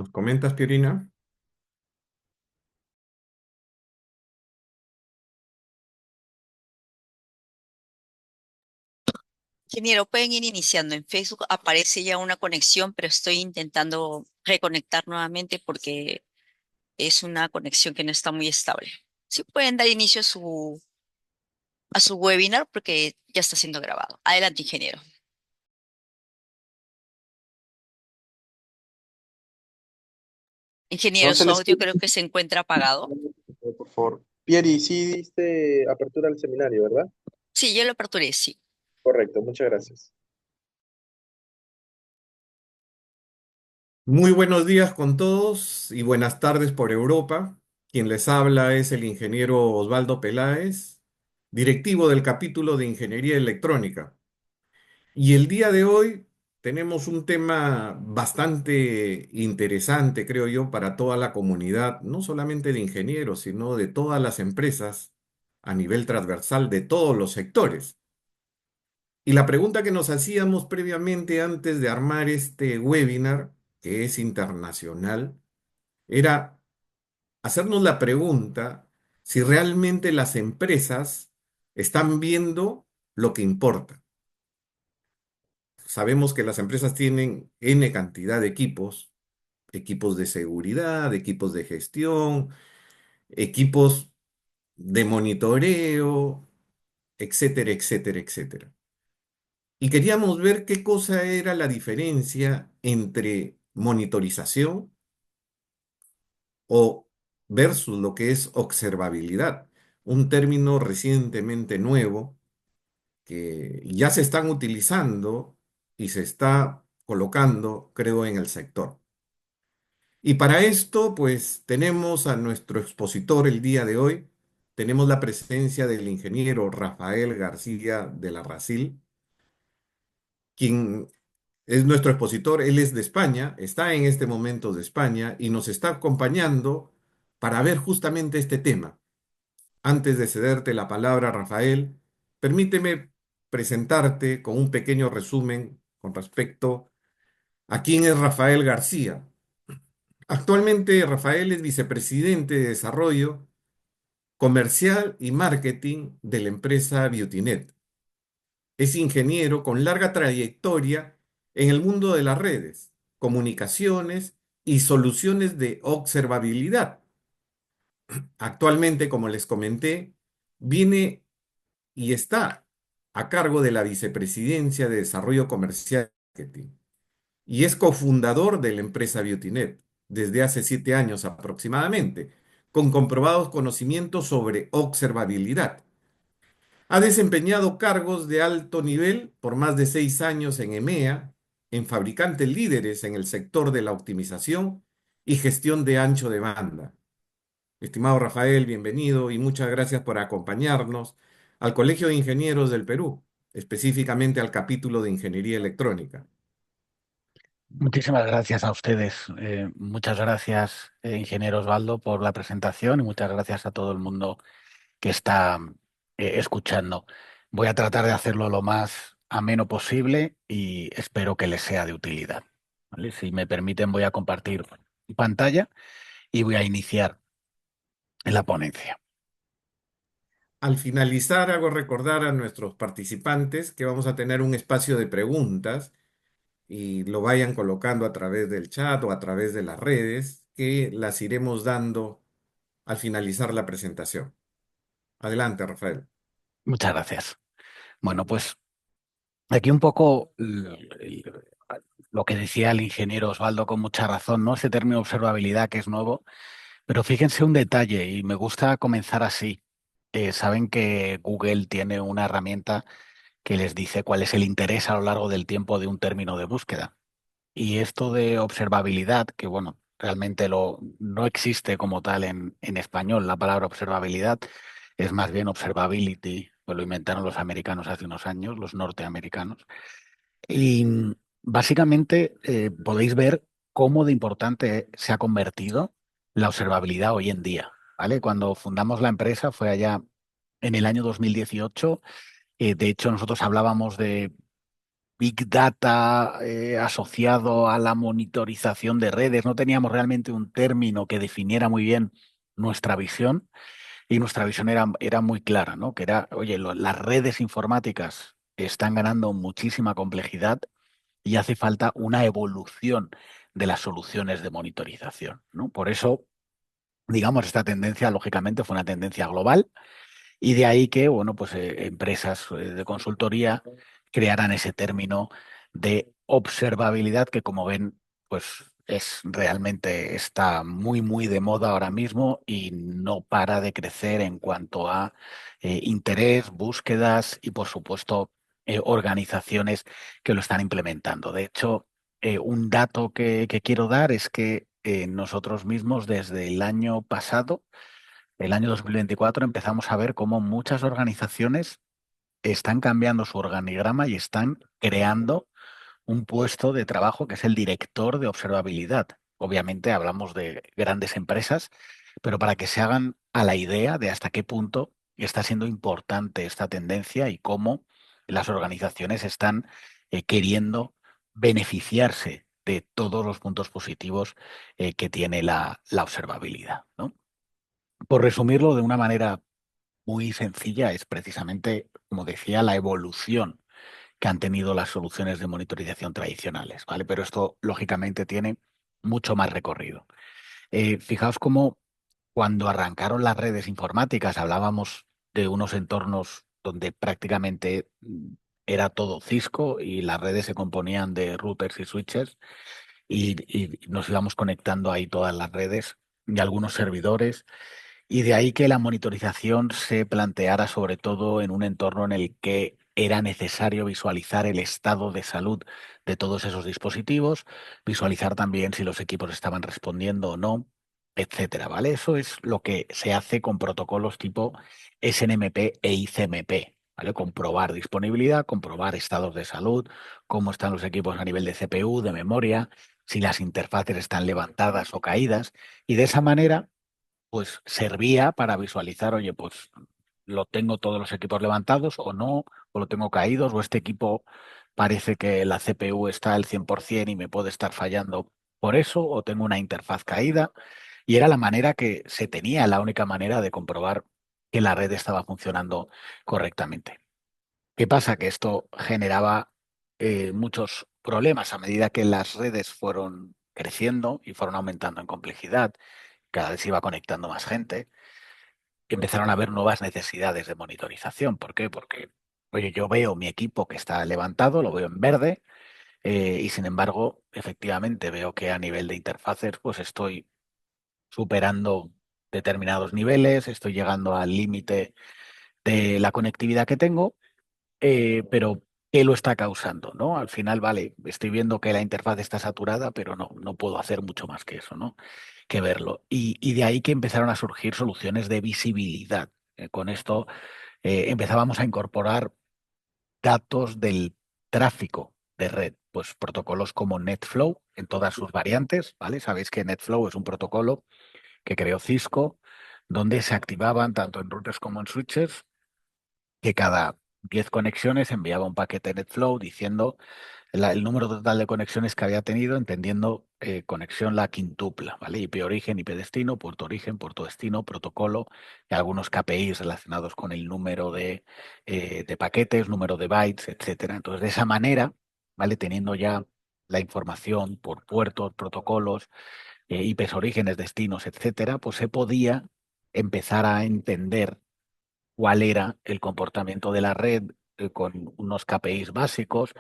¿Nos comentas, Pierina? Ingeniero, pueden ir iniciando. En Facebook aparece ya una conexión, pero estoy intentando reconectar nuevamente porque es una conexión que no está muy estable. Sí pueden dar inicio a su webinar porque ya está siendo grabado. Adelante, ingeniero. No Ingeniero, se su les audio escucha, creo que se encuentra apagado. por favor. Pieri, sí diste apertura al seminario, ¿verdad? Sí, yo lo aperturé, sí. Correcto, muchas gracias. Muy buenos días con todos y buenas tardes por Europa. Quien les habla es el ingeniero Osvaldo Peláez, directivo del capítulo de Ingeniería Electrónica. Y el día de hoy tenemos un tema bastante interesante, creo yo, para toda la comunidad, no solamente de ingenieros, sino de todas las empresas a nivel transversal de todos los sectores. Y la pregunta que nos hacíamos previamente antes de armar este webinar, que es internacional, era hacernos la pregunta si realmente las empresas están viendo lo que importa. Sabemos que las empresas tienen N cantidad de equipos, equipos de seguridad, equipos de gestión, equipos de monitoreo, etcétera, etcétera, etcétera. Y queríamos ver qué cosa era la diferencia entre monitorización o versus lo que es observabilidad, un término recientemente nuevo que ya se están utilizando y se está colocando, creo, en el sector. Y para esto, pues tenemos a nuestro expositor el día de hoy. Tenemos la presencia del ingeniero Rafael García de la Racil, quien es nuestro expositor. Él es de España, está en este momento de España y nos está acompañando para ver justamente este tema. Antes de cederte la palabra, Rafael, permíteme presentarte con un pequeño resumen con respecto a quién es Rafael García. Actualmente, Rafael es vicepresidente de Desarrollo Comercial y Marketing de la empresa Beautynet. Es ingeniero con larga trayectoria en el mundo de las redes, comunicaciones y soluciones de observabilidad. Actualmente, como les comenté, viene y está a cargo de la Vicepresidencia de Desarrollo Comercial y Marketing y es cofundador de la empresa Beautynet desde hace 7 años aproximadamente, con comprobados conocimientos sobre observabilidad. Ha desempeñado cargos de alto nivel por más de 6 años en EMEA, en fabricantes líderes en el sector de la optimización y gestión de ancho de banda. Estimado Rafael, bienvenido y muchas gracias por acompañarnos al Colegio de Ingenieros del Perú, específicamente al capítulo de Ingeniería Electrónica. Muchísimas gracias a ustedes. Muchas gracias, ingeniero Osvaldo, por la presentación y muchas gracias a todo el mundo que está escuchando. Voy a tratar de hacerlo lo más ameno posible y espero que les sea de utilidad. ¿Vale? Si me permiten, voy a compartir pantalla y voy a iniciar la ponencia. Al finalizar, hago recordar a nuestros participantes que vamos a tener un espacio de preguntas y lo vayan colocando a través del chat o a través de las redes, que las iremos dando al finalizar la presentación. Adelante, Rafael. Muchas gracias. Bueno, pues aquí un poco lo que decía el ingeniero Osvaldo con mucha razón, ¿no? Ese término observabilidad que es nuevo. Pero fíjense un detalle, y me gusta comenzar así. Saben que Google tiene una herramienta que les dice cuál es el interés a lo largo del tiempo de un término de búsqueda. Y esto de observabilidad, que bueno, realmente no existe como tal en español la palabra observabilidad, es más bien observability, pues lo inventaron los americanos hace unos años, los norteamericanos. Y básicamente podéis ver cómo de importante se ha convertido la observabilidad hoy en día, ¿vale? Cuando fundamos la empresa fue allá en el año 2018. De hecho, nosotros hablábamos Big Data asociado a la monitorización de redes. No teníamos realmente un término que definiera muy bien nuestra visión. Y nuestra visión era muy clara, ¿no? Que era, oye, las redes informáticas están ganando muchísima complejidad y hace falta una evolución de las soluciones de monitorización, ¿no? Por eso, digamos, esta tendencia, lógicamente, fue una tendencia global y de ahí que, bueno, pues empresas de consultoría crearan ese término de observabilidad que, como ven, pues realmente está muy, muy de moda ahora mismo y no para de crecer en cuanto a interés, búsquedas y, por supuesto, organizaciones que lo están implementando. De hecho, un dato que quiero dar es que nosotros mismos desde el año pasado, el año 2024, empezamos a ver cómo muchas organizaciones están cambiando su organigrama y están creando un puesto de trabajo que es el director de observabilidad. Obviamente hablamos de grandes empresas, pero para que se hagan a la idea de hasta qué punto está siendo importante esta tendencia y cómo las organizaciones están queriendo beneficiarse de todos los puntos positivos que tiene la observabilidad, ¿no? Por resumirlo de una manera muy sencilla, es precisamente, como decía, la evolución que han tenido las soluciones de monitorización tradicionales, ¿vale? Pero esto, lógicamente, tiene mucho más recorrido. Fijaos cómo cuando arrancaron las redes informáticas hablábamos de unos entornos donde prácticamente era todo Cisco y las redes se componían de routers y switches y nos íbamos conectando ahí todas las redes y algunos servidores. Y de ahí que la monitorización se planteara sobre todo en un entorno en el que era necesario visualizar el estado de salud de todos esos dispositivos, visualizar también si los equipos estaban respondiendo o no, etcétera, ¿vale? Eso es lo que se hace con protocolos tipo SNMP e ICMP, ¿vale? Comprobar disponibilidad, comprobar estados de salud, cómo están los equipos a nivel de CPU, de memoria, si las interfaces están levantadas o caídas, y de esa manera pues servía para visualizar, oye, pues lo tengo todos los equipos levantados o no, o lo tengo caídos, o este equipo parece que la CPU está al 100% y me puede estar fallando por eso, o tengo una interfaz caída. Y era la manera que se tenía, la única manera de comprobar que la red estaba funcionando correctamente. ¿Qué pasa? Que esto generaba muchos problemas a medida que las redes fueron creciendo y fueron aumentando en complejidad, cada vez se iba conectando más gente, empezaron a haber nuevas necesidades de monitorización. ¿Por qué? Porque, oye, yo veo mi equipo que está levantado, lo veo en verde, y sin embargo, efectivamente, veo que a nivel de interfaces, pues estoy superando determinados niveles, estoy llegando al límite de la conectividad que tengo, pero ¿qué lo está causando, no? Al final, vale, estoy viendo que la interfaz está saturada, pero no puedo hacer mucho más que eso, ¿no? Que verlo. Y de ahí que empezaron a surgir soluciones de visibilidad. Con esto empezábamos a incorporar datos del tráfico de red, pues protocolos como NetFlow en todas sus variantes, ¿vale? Sabéis que NetFlow es un protocolo que creó Cisco, donde se activaban tanto en routers como en switches, que cada 10 conexiones enviaba un paquete NetFlow diciendo el número total de conexiones que había tenido, entendiendo conexión la quintupla, ¿vale? IP origen, IP destino, puerto origen, puerto destino, protocolo, y algunos KPIs relacionados con el número de paquetes, número de bytes, etcétera. Entonces, de esa manera, ¿vale? Teniendo ya la información por puertos, protocolos, IPs orígenes, destinos, etcétera, pues se podía empezar a entender cuál era el comportamiento de la red con unos KPIs básicos,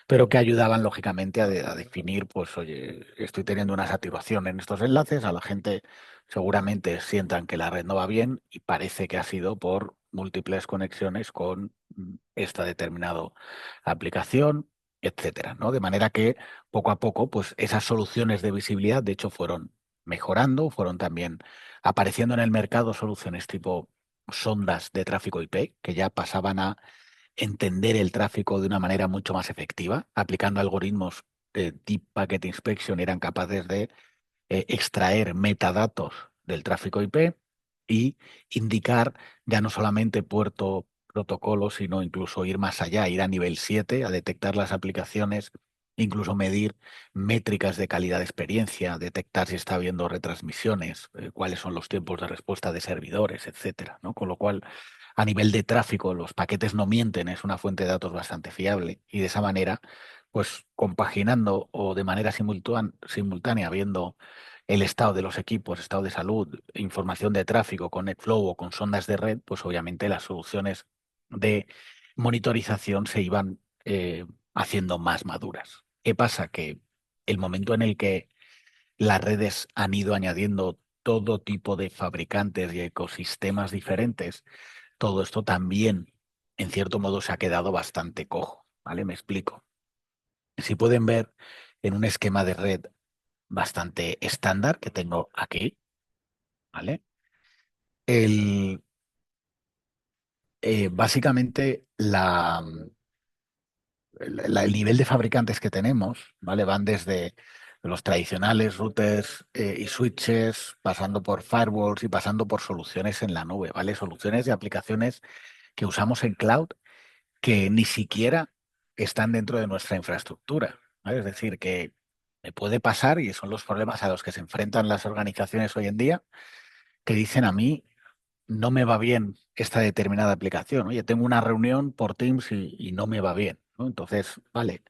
pero que ayudaban lógicamente a definir, pues, oye, estoy teniendo una saturación en estos enlaces, a la gente seguramente sientan que la red no va bien y parece que ha sido por múltiples conexiones con esta determinada aplicación, etcétera, ¿no? De manera que poco a poco, pues esas soluciones de visibilidad, de hecho, fueron mejorando, fueron también apareciendo en el mercado soluciones tipo sondas de tráfico IP que ya pasaban a entender el tráfico de una manera mucho más efectiva, aplicando algoritmos de Deep Packet Inspection, eran capaces de extraer metadatos del tráfico IP y indicar ya no solamente puerto protocolos, sino incluso ir más allá, ir a nivel 7, a detectar las aplicaciones, incluso medir métricas de calidad de experiencia, detectar si está habiendo retransmisiones, cuáles son los tiempos de respuesta de servidores, etcétera, ¿no? Con lo cual, a nivel de tráfico, los paquetes no mienten, es una fuente de datos bastante fiable y de esa manera, pues compaginando o de manera simultánea, viendo el estado de los equipos, estado de salud, información de tráfico con NetFlow o con sondas de red, pues obviamente las soluciones de monitorización se iban haciendo más maduras. ¿Qué pasa? Que el momento en el que las redes han ido añadiendo todo tipo de fabricantes y ecosistemas diferentes, todo esto también, en cierto modo, se ha quedado bastante cojo, ¿vale? Me explico. Si pueden ver en un esquema de red bastante estándar que tengo aquí, ¿vale? El, básicamente el nivel de fabricantes que tenemos, ¿vale? Van desde los tradicionales routers y switches, pasando por firewalls y pasando por soluciones en la nube, ¿vale? Soluciones de aplicaciones que usamos en cloud que ni siquiera están dentro de nuestra infraestructura, ¿vale? Es decir, que me puede pasar, y son los problemas a los que se enfrentan las organizaciones hoy en día, que dicen a mí, no me va bien esta determinada aplicación. Oye, tengo una reunión por Teams y no me va bien, ¿no? Entonces, vale,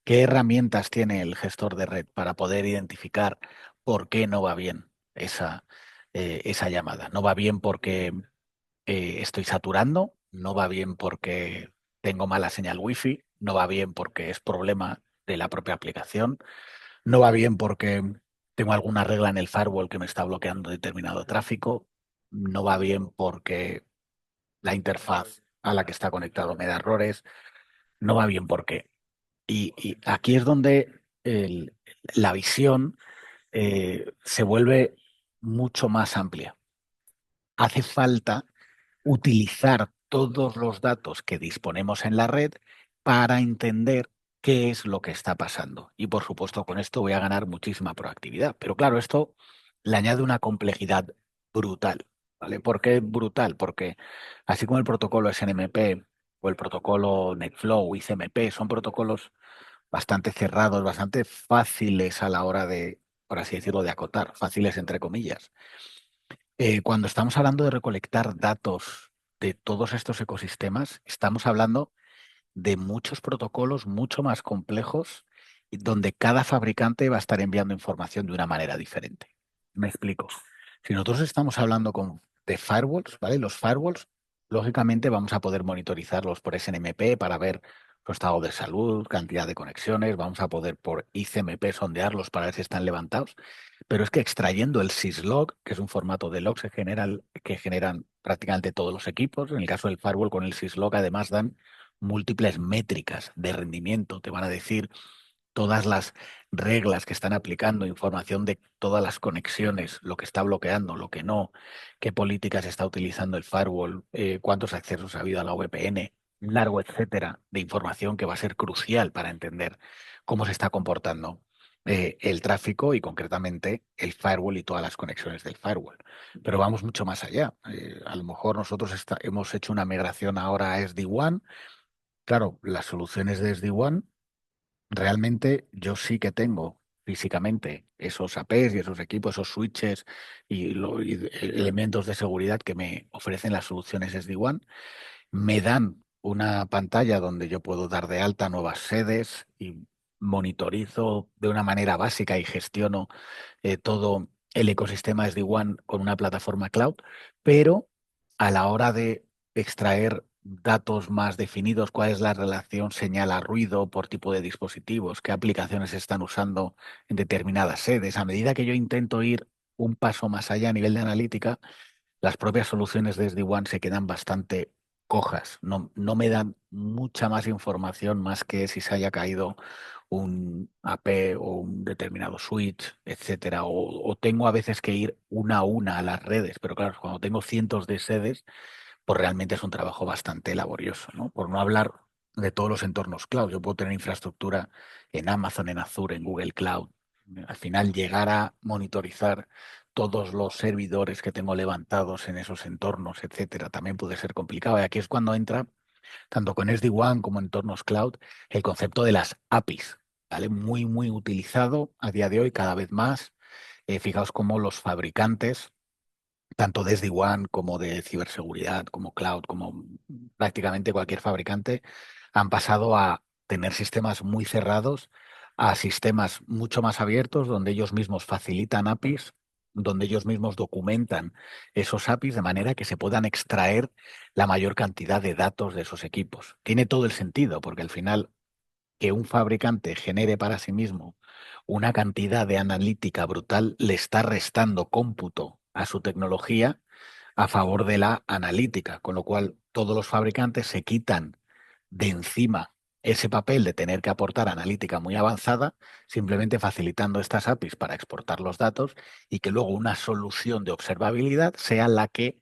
¿qué herramientas tiene el gestor de red para poder identificar por qué no va bien esa llamada? No va bien porque estoy saturando, no va bien porque tengo mala señal wifi, no va bien porque es problema de la propia aplicación, no va bien porque tengo alguna regla en el firewall que me está bloqueando determinado tráfico, no va bien porque la interfaz a la que está conectado me da errores, no va bien porque... Y aquí es donde la visión se vuelve mucho más amplia. Hace falta utilizar todos los datos que disponemos en la red para entender qué es lo que está pasando. Y por supuesto, con esto voy a ganar muchísima proactividad. Pero claro, esto le añade una complejidad brutal. ¿Vale? ¿Por qué brutal? Porque así como el protocolo SNMP o el protocolo NetFlow o ICMP son protocolos bastante cerrados, bastante fáciles a la hora de, por así decirlo, de acotar, fáciles entre comillas. Cuando estamos hablando de recolectar datos de todos estos ecosistemas, estamos hablando de muchos protocolos mucho más complejos y donde cada fabricante va a estar enviando información de una manera diferente. Me explico. Si nosotros estamos hablando de firewalls, ¿vale? Los firewalls, lógicamente vamos a poder monitorizarlos por SNMP para ver su estado de salud, cantidad de conexiones, vamos a poder por ICMP sondearlos para ver si están levantados, pero es que extrayendo el syslog, que es un formato de logs que generan prácticamente todos los equipos, en el caso del firewall con el syslog además dan múltiples métricas de rendimiento, te van a decir todas las reglas que están aplicando, información de todas las conexiones, lo que está bloqueando, lo que no, qué políticas está utilizando el firewall, cuántos accesos ha habido a la VPN, un largo etcétera de información que va a ser crucial para entender cómo se está comportando el tráfico y concretamente el firewall y todas las conexiones del firewall. Pero vamos mucho más allá. A lo mejor nosotros hemos hecho una migración ahora a SD-WAN. Claro, las soluciones de SD-WAN, realmente yo sí que tengo físicamente esos APs y esos equipos, esos switches y elementos de seguridad que me ofrecen las soluciones SD-WAN. Me dan una pantalla donde yo puedo dar de alta nuevas sedes y monitorizo de una manera básica y gestiono todo el ecosistema SD-WAN con una plataforma cloud, pero a la hora de extraer datos más definidos, cuál es la relación señal a ruido por tipo de dispositivos, qué aplicaciones se están usando en determinadas sedes, a medida que yo intento ir un paso más allá a nivel de analítica, las propias soluciones de SD-WAN se quedan bastante cojas, no me dan mucha más información más que si se haya caído un AP o un determinado switch, etcétera, o tengo a veces que ir una a una a las redes, pero claro, cuando tengo cientos de sedes, pues realmente es un trabajo bastante laborioso, ¿no? Por no hablar de todos los entornos cloud. Yo puedo tener infraestructura en Amazon, en Azure, en Google Cloud. Al final, llegar a monitorizar todos los servidores que tengo levantados en esos entornos, etcétera, también puede ser complicado. Y aquí es cuando entra, tanto con SD-WAN como entornos cloud, el concepto de las APIs, ¿vale? Muy, muy utilizado a día de hoy, cada vez más. Fijaos cómo los fabricantes, tanto de SD-WAN como de ciberseguridad, como cloud, como prácticamente cualquier fabricante, han pasado a tener sistemas muy cerrados a sistemas mucho más abiertos, donde ellos mismos facilitan APIs, donde ellos mismos documentan esos APIs de manera que se puedan extraer la mayor cantidad de datos de esos equipos. Tiene todo el sentido, porque al final que un fabricante genere para sí mismo una cantidad de analítica brutal le está restando cómputo a su tecnología a favor de la analítica, con lo cual todos los fabricantes se quitan de encima ese papel de tener que aportar analítica muy avanzada, simplemente facilitando estas APIs para exportar los datos y que luego una solución de observabilidad sea la que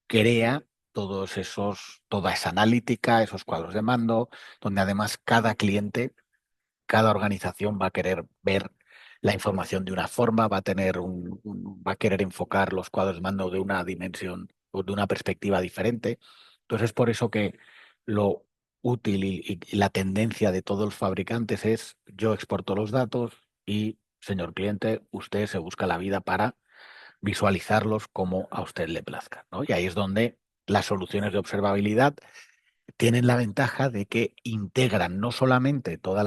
crea toda esa analítica, esos cuadros de mando, donde además cada cliente, cada organización va a querer ver la información de una forma, va a tener va a querer enfocar los cuadros de mando de una dimensión o de una perspectiva diferente. Entonces es por eso que lo útil y la tendencia de todos los fabricantes es: yo exporto los datos y, señor cliente, usted se busca la vida para visualizarlos como a usted le plazca, ¿no? Y ahí es donde las soluciones de observabilidad tienen la ventaja de que integran no solamente todo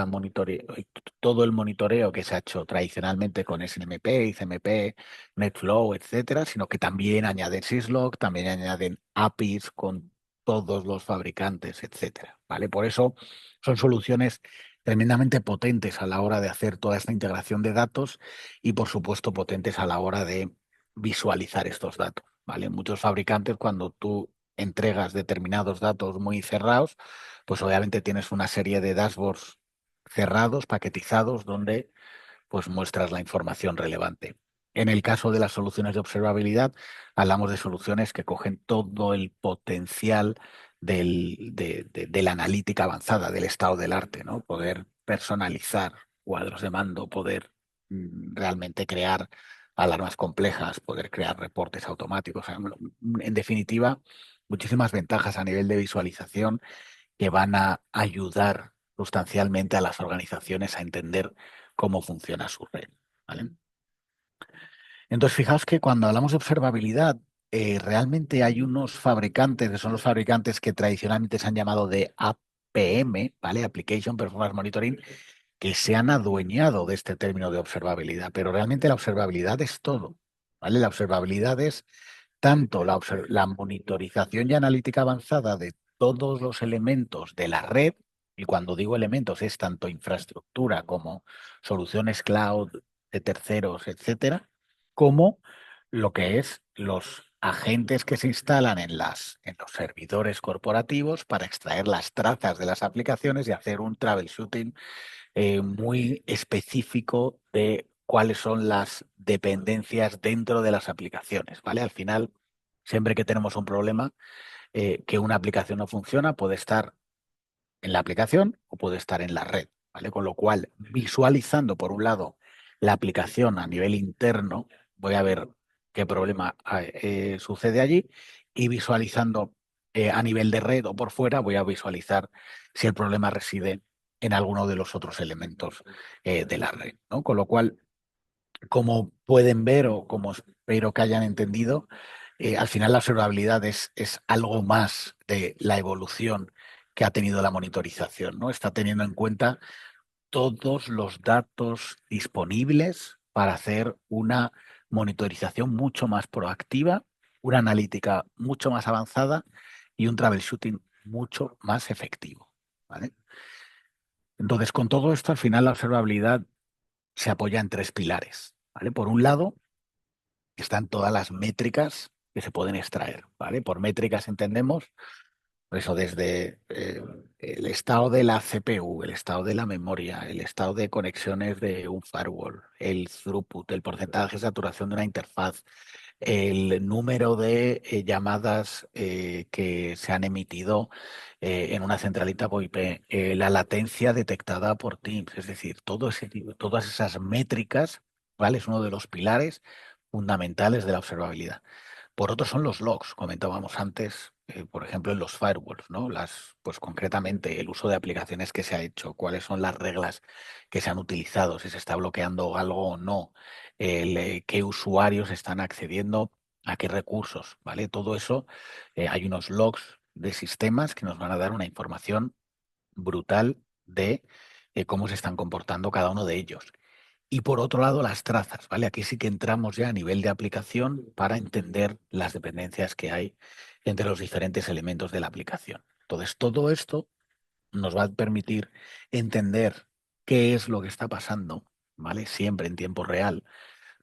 el monitoreo que se ha hecho tradicionalmente con SNMP, ICMP, NetFlow, etcétera, sino que también añaden Syslog, también añaden APIs con todos los fabricantes, etcétera, ¿vale? Por eso son soluciones tremendamente potentes a la hora de hacer toda esta integración de datos y, por supuesto, potentes a la hora de visualizar estos datos, ¿vale? Muchos fabricantes, cuando tú entregas determinados datos muy cerrados, pues obviamente tienes una serie de dashboards cerrados, paquetizados, donde pues muestras la información relevante. En el caso de las soluciones de observabilidad, hablamos de soluciones que cogen todo el potencial de la analítica avanzada, del estado del arte, ¿no? Poder personalizar cuadros de mando, poder realmente crear alarmas complejas, poder crear reportes automáticos. En definitiva, muchísimas ventajas a nivel de visualización que van a ayudar sustancialmente a las organizaciones a entender cómo funciona su red, ¿vale? Entonces, fijaos que cuando hablamos de observabilidad, realmente hay unos fabricantes, que son los fabricantes que tradicionalmente se han llamado de APM, ¿vale? Application Performance Monitoring, que se han adueñado de este término de observabilidad, pero realmente la observabilidad es todo, ¿vale? La observabilidad es tanto la monitorización y analítica avanzada de todos los elementos de la red, y cuando digo elementos es tanto infraestructura como soluciones cloud de terceros, etcétera, como lo que es los agentes que se instalan en los servidores corporativos para extraer las trazas de las aplicaciones y hacer un troubleshooting muy específico de cuáles son las dependencias dentro de las aplicaciones, ¿vale? Al final, siempre que tenemos un problema, que una aplicación no funciona, puede estar en la aplicación o puede estar en la red, ¿vale? Con lo cual, visualizando, por un lado, la aplicación a nivel interno, voy a ver qué problema sucede allí, y visualizando a nivel de red o por fuera, voy a visualizar si el problema reside en alguno de los otros elementos de la red, ¿no? Con lo cual, como pueden ver o como espero que hayan entendido, al final la observabilidad es algo más de la evolución que ha tenido la monitorización, ¿no? Está teniendo en cuenta todos los datos disponibles para hacer una monitorización mucho más proactiva, una analítica mucho más avanzada y un troubleshooting mucho más efectivo, ¿vale? Entonces, con todo esto, al final la observabilidad se apoya en tres pilares, ¿vale? Por un lado, están todas las métricas que se pueden extraer, ¿vale? Por métricas entendemos eso desde el estado de la CPU, el estado de la memoria, el estado de conexiones de un firewall, el throughput, el porcentaje de saturación de una interfaz, el número de llamadas que se han emitido en una centralita VoIP, la latencia detectada por Teams, es decir, todas esas métricas, ¿vale? Es uno de los pilares fundamentales de la observabilidad. Por otro son los logs, comentábamos antes, por ejemplo, en los firewalls, ¿no? Pues concretamente el uso de aplicaciones que se ha hecho, cuáles son las reglas que se han utilizado, si se está bloqueando algo o no, qué usuarios están accediendo a qué recursos, ¿vale? Todo eso, hay unos logs de sistemas que nos van a dar una información brutal de cómo se están comportando cada uno de ellos. Y por otro lado, las trazas, ¿vale? Aquí sí que entramos ya a nivel de aplicación para entender las dependencias que hay entre los diferentes elementos de la aplicación. Entonces, todo esto nos va a permitir entender qué es lo que está pasando, ¿vale? Siempre en tiempo real.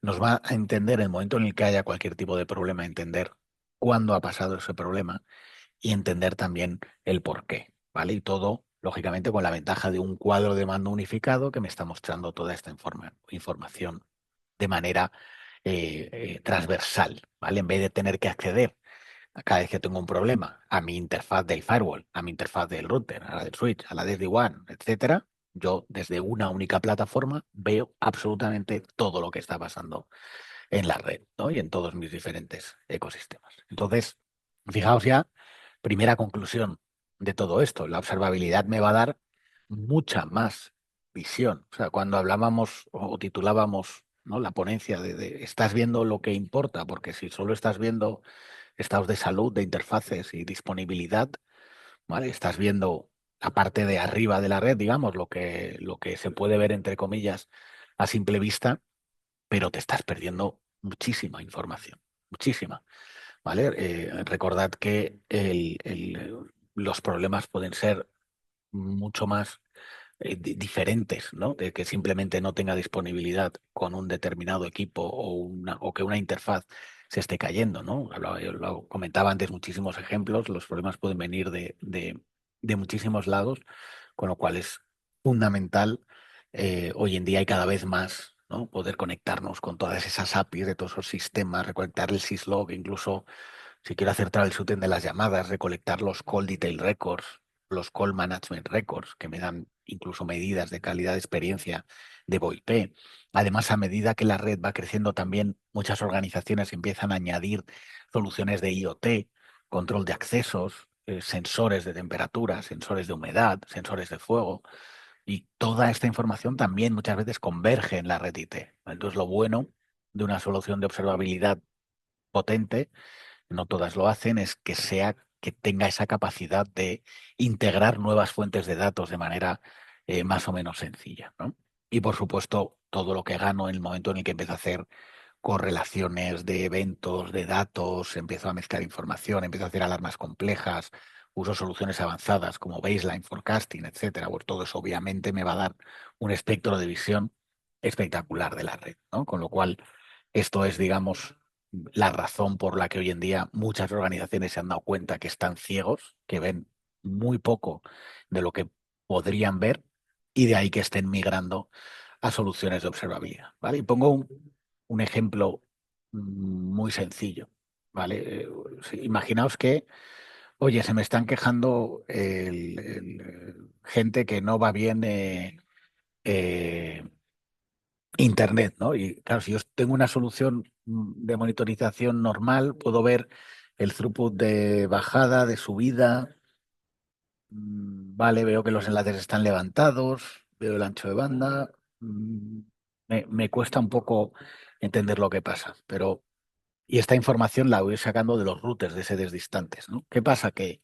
Nos va a entender el momento en el que haya cualquier tipo de problema, entender cuándo ha pasado ese problema y entender también el por qué, ¿vale? Y todo, lógicamente, con la ventaja de un cuadro de mando unificado que me está mostrando toda esta información de manera transversal, ¿vale? En vez de tener que acceder a cada vez que tengo un problema a mi interfaz del firewall, a mi interfaz del router, a la del switch, a la de SD-WAN, etcétera, yo desde una única plataforma veo absolutamente todo lo que está pasando en la red, ¿no? Y en todos mis diferentes ecosistemas. Entonces, fijaos ya, primera conclusión de todo esto, la observabilidad me va a dar mucha más visión. O sea, cuando hablábamos o titulábamos, ¿no?, la ponencia de estás viendo lo que importa, porque si solo estás viendo estados de salud, de interfaces y disponibilidad, ¿vale? Estás viendo la parte de arriba de la red, digamos, lo que se puede ver, entre comillas, a simple vista, pero te estás perdiendo muchísima información, muchísima, ¿vale? Recordad que los problemas pueden ser mucho más diferentes, ¿no? De que simplemente no tenga disponibilidad con un determinado equipo o que una interfaz se esté cayendo, ¿no? Lo comentaba antes, muchísimos ejemplos, los problemas pueden venir de muchísimos lados, con lo cual es fundamental hoy en día y cada vez más, ¿no?, poder conectarnos con todas esas APIs de todos esos sistemas, recolectar el syslog, incluso si quiero hacer troubleshooting de las llamadas, recolectar los call detail records, los call management records, que me dan incluso medidas de calidad de experiencia de VoIP. Además, a medida que la red va creciendo, también muchas organizaciones empiezan a añadir soluciones de IoT, control de accesos, sensores de temperatura, sensores de humedad, sensores de fuego. Y toda esta información también muchas veces converge en la red IT. Entonces, lo bueno de una solución de observabilidad potente, no todas lo hacen, es que tenga esa capacidad de integrar nuevas fuentes de datos de manera más o menos sencilla, ¿no? Y por supuesto, todo lo que gano en el momento en el que empiezo a hacer correlaciones de eventos, de datos, empiezo a mezclar información, empiezo a hacer alarmas complejas, uso soluciones avanzadas como baseline, forecasting, etcétera. Pues todo eso obviamente me va a dar un espectro de visión espectacular de la red, ¿no? Con lo cual, esto es, digamos, la razón por la que hoy en día muchas organizaciones se han dado cuenta que están ciegos, que ven muy poco de lo que podrían ver, y de ahí que estén migrando a soluciones de observabilidad, ¿vale? Y pongo un ejemplo muy sencillo, ¿vale? Imaginaos que, oye, se me están quejando gente que no va bien eh, Internet, ¿no? Y claro, si yo tengo una solución de monitorización normal, puedo ver el throughput de bajada, de subida, vale, veo que los enlaces están levantados, veo el ancho de banda, me cuesta un poco entender lo que pasa, pero y esta información la voy sacando de los routers de sedes distantes, ¿no? ¿Qué pasa? Que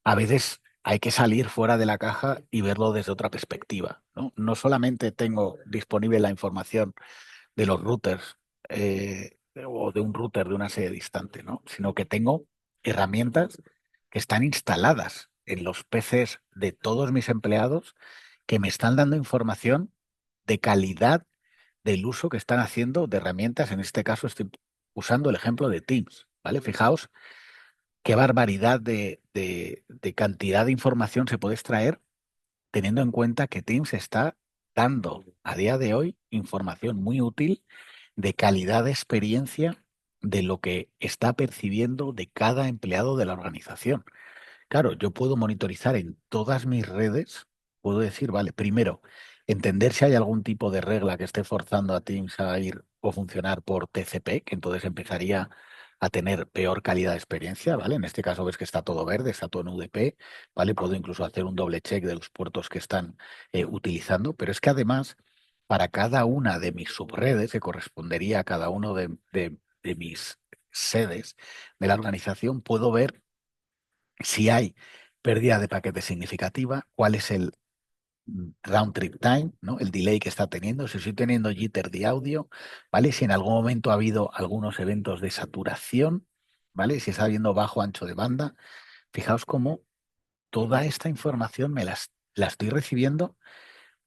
a veces hay que salir fuera de la caja y verlo desde otra perspectiva, ¿no? No solamente tengo disponible la información de los routers o de un router de una sede distante, ¿no?, sino que tengo herramientas que están instaladas en los PCs de todos mis empleados que me están dando información de calidad del uso que están haciendo de herramientas. En este caso estoy usando el ejemplo de Teams, ¿vale? Fijaos qué barbaridad de cantidad de información se puede extraer teniendo en cuenta que Teams está dando a día de hoy información muy útil de calidad de experiencia de lo que está percibiendo de cada empleado de la organización. Claro, yo puedo monitorizar en todas mis redes, puedo decir, vale, primero, entender si hay algún tipo de regla que esté forzando a Teams a ir o funcionar por TCP, que entonces empezaría a tener peor calidad de experiencia, ¿vale? En este caso ves que está todo verde, está todo en UDP, ¿vale? Puedo incluso hacer un doble check de los puertos que están utilizando, pero es que además, para cada una de mis subredes, que correspondería a cada uno de mis sedes de la organización, puedo ver si hay pérdida de paquetes significativa, cuál es el round trip time, ¿no? El delay que está teniendo, si estoy teniendo jitter de audio, ¿vale? Si en algún momento ha habido algunos eventos de saturación, ¿vale? Si está habiendo bajo ancho de banda. Fijaos cómo toda esta información la estoy recibiendo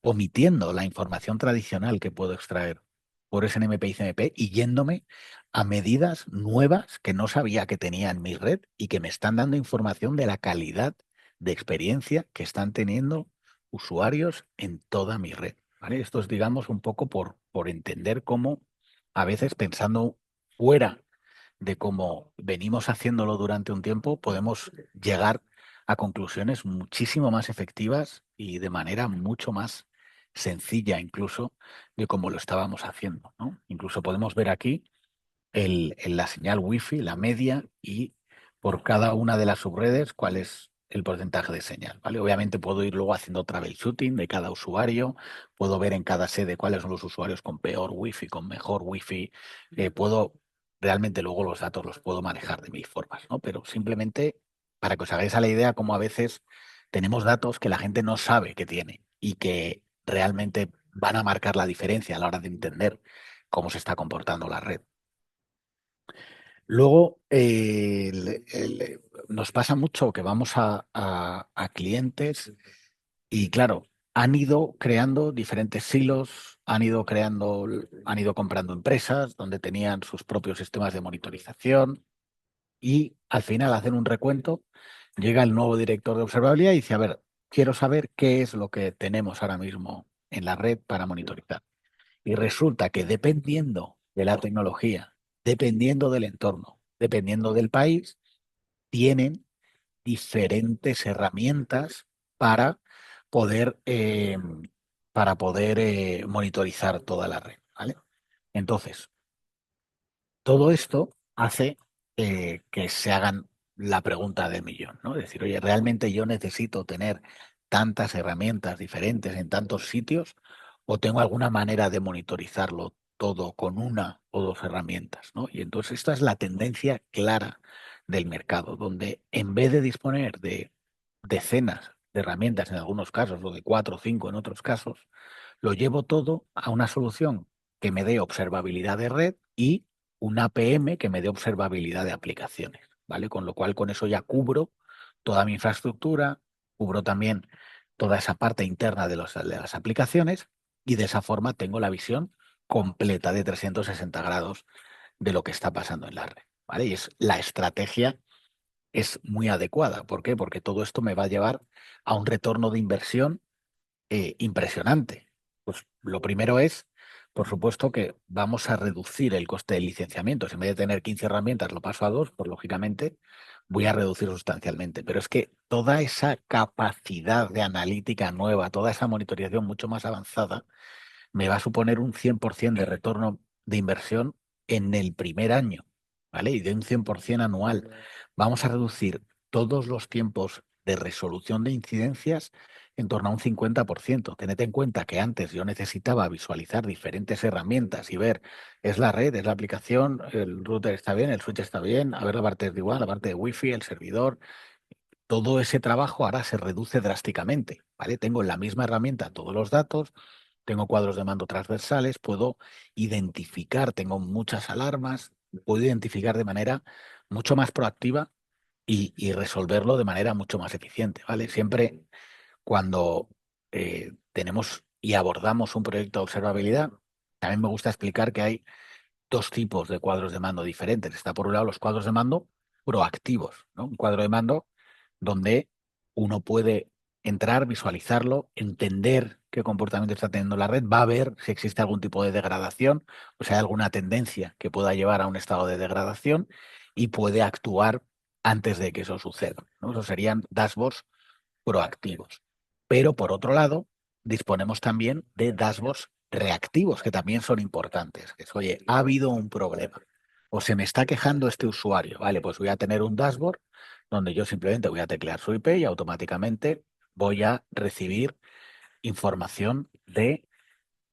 omitiendo la información tradicional que puedo extraer por SNMP y CMP y yéndome a medidas nuevas que no sabía que tenía en mi red y que me están dando información de la calidad de experiencia que están teniendo usuarios en toda mi red, ¿vale? Esto es, digamos, un poco por entender cómo a veces pensando fuera de cómo venimos haciéndolo durante un tiempo, podemos llegar a conclusiones muchísimo más efectivas y de manera mucho más sencilla incluso de cómo lo estábamos haciendo, ¿no? Incluso podemos ver aquí la señal Wi-Fi, la media, y por cada una de las subredes cuál es el porcentaje de señal, ¿vale? Obviamente puedo ir luego haciendo troubleshooting de cada usuario, puedo ver en cada sede cuáles son los usuarios con peor Wi-Fi, con mejor Wi-Fi, puedo realmente luego los datos los puedo manejar de mil formas, ¿no? Pero simplemente para que os hagáis a la idea cómo a veces tenemos datos que la gente no sabe que tiene y que realmente van a marcar la diferencia a la hora de entender cómo se está comportando la red. Luego, nos pasa mucho que vamos a clientes y, claro, han ido creando diferentes silos, han ido comprando empresas donde tenían sus propios sistemas de monitorización y al final hacen un recuento, llega el nuevo director de observabilidad y dice, a ver, quiero saber qué es lo que tenemos ahora mismo en la red para monitorizar. Y resulta que dependiendo de la tecnología, dependiendo del entorno, dependiendo del país, tienen diferentes herramientas para poder, monitorizar toda la red, ¿vale? Entonces, todo esto hace que se hagan la pregunta del millón, ¿no? Es decir, oye, ¿realmente yo necesito tener tantas herramientas diferentes en tantos sitios o tengo alguna manera de monitorizarlo todo con una o dos herramientas, ¿no? Y entonces esta es la tendencia clara del mercado, donde en vez de disponer de decenas de herramientas en algunos casos o de 4 o 5 en otros casos, lo llevo todo a una solución que me dé observabilidad de red y una APM que me dé observabilidad de aplicaciones, ¿vale? Con lo cual con eso ya cubro toda mi infraestructura, cubro también toda esa parte interna de las aplicaciones y de esa forma tengo la visión completa de 360 grados de lo que está pasando en la red, ¿vale? Y es la estrategia es muy adecuada. ¿Por qué? Porque todo esto me va a llevar a un retorno de inversión impresionante. Pues lo primero es, por supuesto, que vamos a reducir el coste del licenciamiento. Si en vez de tener 15 herramientas lo paso a 2, pues lógicamente voy a reducir sustancialmente. Pero es que toda esa capacidad de analítica nueva, toda esa monitorización mucho más avanzada, me va a suponer un 100% de retorno de inversión en el primer año, ¿vale? Y de un 100% anual. Vamos a reducir todos los tiempos de resolución de incidencias en torno a un 50%. Tened en cuenta que antes yo necesitaba visualizar diferentes herramientas y ver, es la red, es la aplicación, el router está bien, el switch está bien, a ver la parte de igual, la parte de wifi, el servidor. Todo ese trabajo ahora se reduce drásticamente, ¿vale? Tengo en la misma herramienta todos los datos, tengo cuadros de mando transversales, puedo identificar, tengo muchas alarmas, puedo identificar de manera mucho más proactiva y resolverlo de manera mucho más eficiente, ¿vale? Siempre cuando tenemos y abordamos un proyecto de observabilidad, también me gusta explicar que hay dos tipos de cuadros de mando diferentes. Está por un lado los cuadros de mando proactivos, ¿no? Un cuadro de mando donde uno puede entrar, visualizarlo, entender qué comportamiento está teniendo la red, va a ver si existe algún tipo de degradación, o sea, alguna tendencia que pueda llevar a un estado de degradación y puede actuar antes de que eso suceda, ¿no? Esos serían dashboards proactivos. Pero por otro lado, disponemos también de dashboards reactivos que también son importantes. Que es, oye, ha habido un problema o se me está quejando este usuario. Vale, pues voy a tener un dashboard donde yo simplemente voy a teclear su IP y automáticamente voy a recibir información de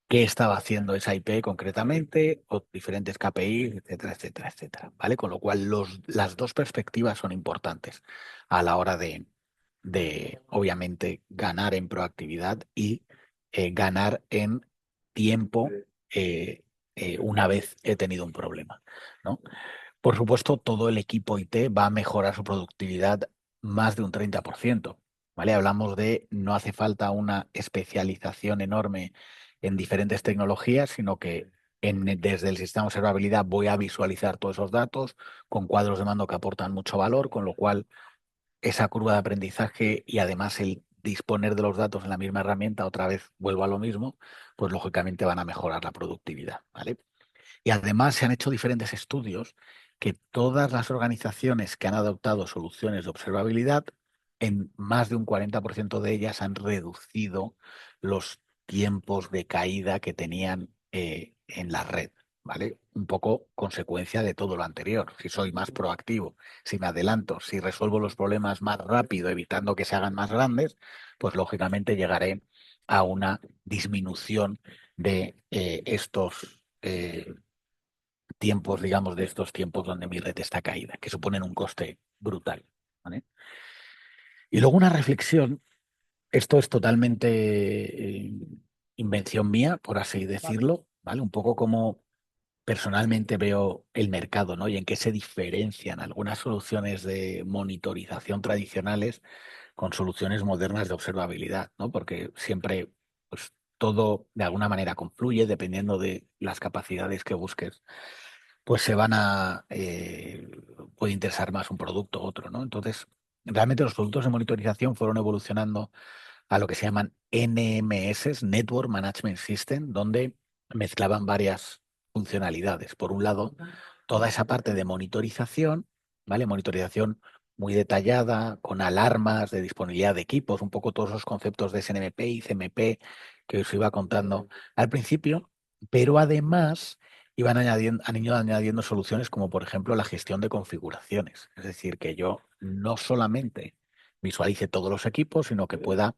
qué estaba haciendo esa IP concretamente, o diferentes KPIs, etcétera, etcétera, etcétera. ¿Vale? Con lo cual las dos perspectivas son importantes a la hora de obviamente, ganar en proactividad y ganar en tiempo eh, una vez he tenido un problema, ¿no? Por supuesto, todo el equipo IT va a mejorar su productividad más de un 30%, ¿vale? Hablamos de no hace falta una especialización enorme en diferentes tecnologías, sino que desde el sistema de observabilidad voy a visualizar todos esos datos con cuadros de mando que aportan mucho valor, con lo cual esa curva de aprendizaje y además el disponer de los datos en la misma herramienta, otra vez vuelvo a lo mismo, pues lógicamente van a mejorar la productividad, ¿vale? Y además se han hecho diferentes estudios que todas las organizaciones que han adoptado soluciones de observabilidad, en más de un 40% de ellas han reducido los tiempos de caída que tenían en la red, ¿vale? Un poco consecuencia de todo lo anterior. Si soy más proactivo, si me adelanto, si resuelvo los problemas más rápido, evitando que se hagan más grandes, pues lógicamente llegaré a una disminución de estos tiempos, digamos, de estos tiempos donde mi red está caída, que suponen un coste brutal, ¿vale? Y luego una reflexión, esto es totalmente invención mía, por así decirlo, ¿vale? Un poco como personalmente veo el mercado, ¿no? Y en qué se diferencian algunas soluciones de monitorización tradicionales con soluciones modernas de observabilidad, ¿no? Porque siempre, pues, todo de alguna manera confluye dependiendo de las capacidades que busques, pues puede interesar más un producto u otro, ¿no? Entonces, realmente los productos de monitorización fueron evolucionando a lo que se llaman NMS, Network Management System, donde mezclaban varias funcionalidades. Por un lado, toda esa parte de monitorización, ¿vale? Monitorización muy detallada, con alarmas de disponibilidad de equipos, un poco todos los conceptos de SNMP y CMP que os iba contando al principio, pero además han ido añadiendo soluciones como, por ejemplo, la gestión de configuraciones. Es decir, que yo no solamente visualice todos los equipos, sino que pueda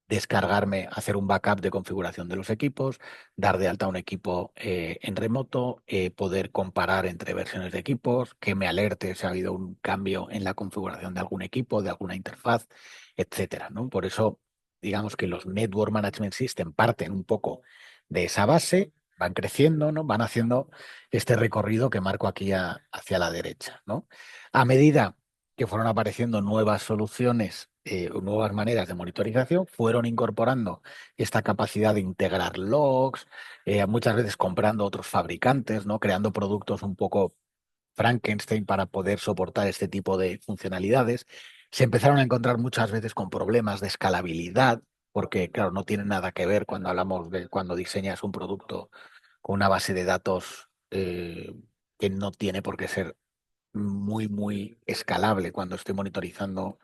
descargarme, hacer un backup de configuración de los equipos, dar de alta un equipo en remoto, poder comparar entre versiones de equipos, que me alerte si ha habido un cambio en la configuración de algún equipo, de alguna interfaz, etcétera, ¿no? Por eso, digamos que los Network Management System parten un poco de esa base, van creciendo, ¿no? Van haciendo este recorrido que marco aquí hacia la derecha, ¿no? A medida que fueron apareciendo nuevas soluciones o nuevas maneras de monitorización, fueron incorporando esta capacidad de integrar logs, muchas veces comprando otros fabricantes, ¿no? Creando productos un poco Frankenstein para poder soportar este tipo de funcionalidades. Se empezaron a encontrar muchas veces con problemas de escalabilidad, porque, claro, no tiene nada que ver cuando hablamos de cuando diseñas un producto con una base de datos que no tiene por qué ser muy, muy escalable cuando estoy monitorizando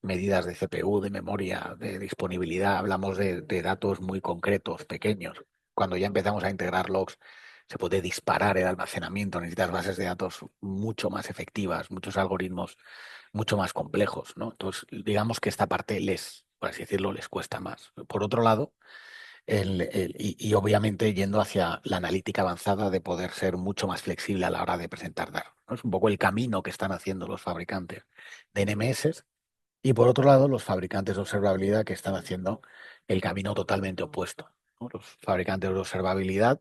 medidas de CPU, de memoria, de disponibilidad. Hablamos de datos muy concretos, pequeños. Cuando ya empezamos a integrar logs, se puede disparar el almacenamiento. Necesitas bases de datos mucho más efectivas, muchos algoritmos mucho más complejos, ¿no? Entonces, digamos que esta parte por así decirlo, les cuesta más. Por otro lado, y obviamente yendo hacia la analítica avanzada de poder ser mucho más flexible a la hora de presentar datos, ¿no? Es un poco el camino que están haciendo los fabricantes de NMS y por otro lado los fabricantes de observabilidad que están haciendo el camino totalmente opuesto, ¿no? Los fabricantes de observabilidad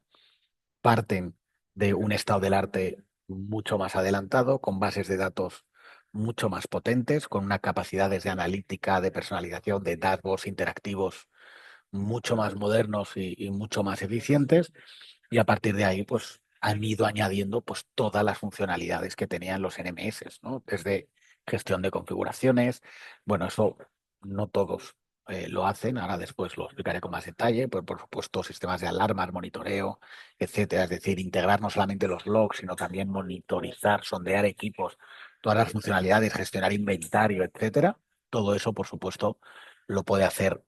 parten de un estado del arte mucho más adelantado, con bases de datos mucho más potentes, con unas capacidades de analítica, de personalización, de dashboards interactivos mucho más modernos y mucho más eficientes, y a partir de ahí pues han ido añadiendo pues todas las funcionalidades que tenían los NMS, ¿no? Desde gestión de configuraciones, bueno, eso no todos lo hacen, ahora después lo explicaré con más detalle, pues por supuesto sistemas de alarmas, monitoreo, etcétera, es decir, integrar no solamente los logs, sino también monitorizar, sondear equipos, todas las funcionalidades, gestionar inventario, etcétera, todo eso por supuesto lo puede hacer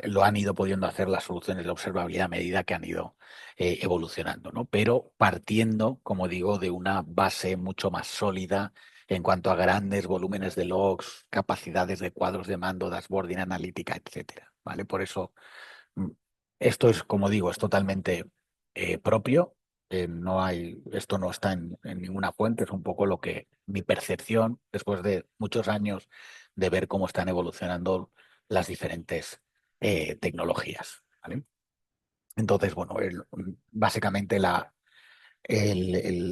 lo han ido pudiendo hacer las soluciones de observabilidad a medida que han ido evolucionando, ¿no? Pero partiendo, como digo, de una base mucho más sólida en cuanto a grandes volúmenes de logs, capacidades de cuadros de mando, dashboarding, analítica, etcétera, ¿vale? Por eso, mm, esto es, como digo, es totalmente propio. Esto no está en ninguna fuente, es un poco lo que mi percepción, después de muchos años de ver cómo están evolucionando las diferentes tecnologías, ¿vale? Entonces, bueno, básicamente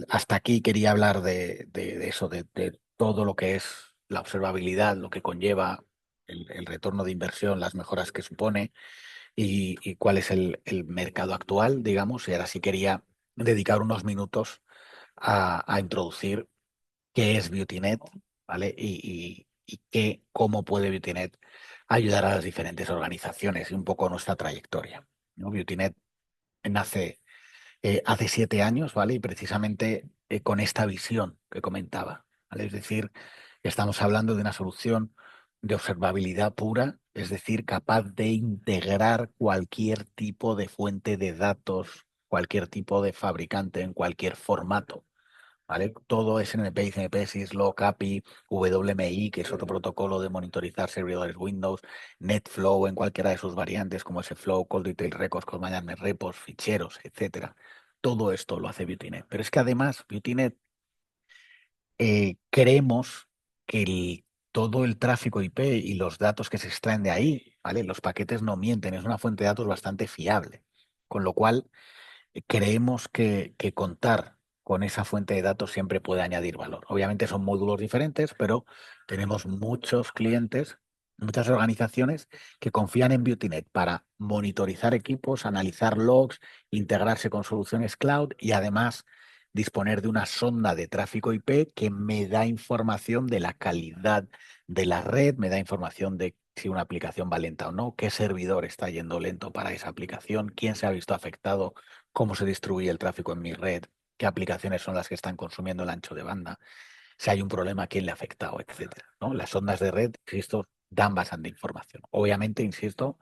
hasta aquí quería hablar de eso, de todo lo que es la observabilidad, lo que conlleva el retorno de inversión, las mejoras que supone y cuál es el mercado actual, digamos. Y ahora sí quería dedicar unos minutos a introducir qué es BeautyNet, ¿vale? Cómo puede BeautyNet ayudar a las diferentes organizaciones y un poco nuestra trayectoria, ¿no? BeautyNet nace hace 7 años, ¿vale? Y precisamente con esta visión que comentaba, ¿vale? Es decir, estamos hablando de una solución de observabilidad pura, es decir, capaz de integrar cualquier tipo de fuente de datos, cualquier tipo de fabricante en cualquier formato. ¿Vale? Todo SNMP, ICMP, Syslog, API, WMI, que es otro protocolo de monitorizar servidores Windows, NetFlow en cualquiera de sus variantes, como SFlow, Cold Detail Records, Cold Management Repos, ficheros, etcétera. Todo esto lo hace BeautyNet. Pero es que además BeautyNet creemos que todo el tráfico IP y los datos que se extraen de ahí, ¿vale? Los paquetes no mienten, es una fuente de datos bastante fiable. Con lo cual, creemos que contar con esa fuente de datos siempre puede añadir valor. Obviamente son módulos diferentes, pero tenemos muchos clientes, muchas organizaciones que confían en BeautyNet para monitorizar equipos, analizar logs, integrarse con soluciones cloud y además disponer de una sonda de tráfico IP que me da información de la calidad de la red, me da información de si una aplicación va lenta o no, qué servidor está yendo lento para esa aplicación, quién se ha visto afectado, cómo se distribuye el tráfico en mi red, qué aplicaciones son las que están consumiendo el ancho de banda, si hay un problema, quién le ha afectado, etcétera, ¿no? Las ondas de red, insisto, dan bastante información. Obviamente, insisto,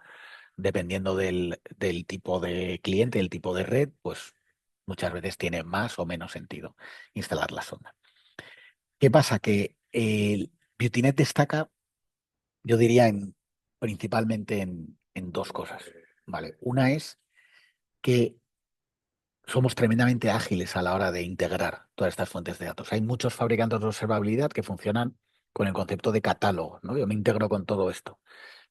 dependiendo del tipo de cliente, el tipo de red, pues muchas veces tiene más o menos sentido instalar la sonda. ¿Qué pasa? Que el BeautyNet destaca, yo diría, principalmente en dos cosas, ¿vale? Una es que somos tremendamente ágiles a la hora de integrar todas estas fuentes de datos. Hay muchos fabricantes de observabilidad que funcionan con el concepto de catálogo, ¿no? Yo me integro con todo esto.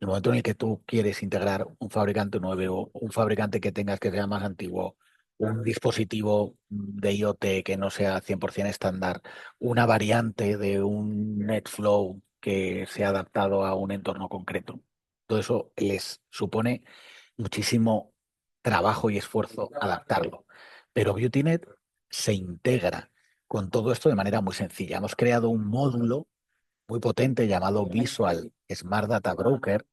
En el momento en el que tú quieres integrar un fabricante nuevo, un fabricante que tengas que sea más antiguo, un dispositivo de IoT que no sea 100% estándar, una variante de un NetFlow que sea adaptado a un entorno concreto, todo eso les supone muchísimo trabajo y esfuerzo adaptarlo. Pero BeautyNet se integra con todo esto de manera muy sencilla. Hemos creado un módulo muy potente llamado Visual Smart Data Broker,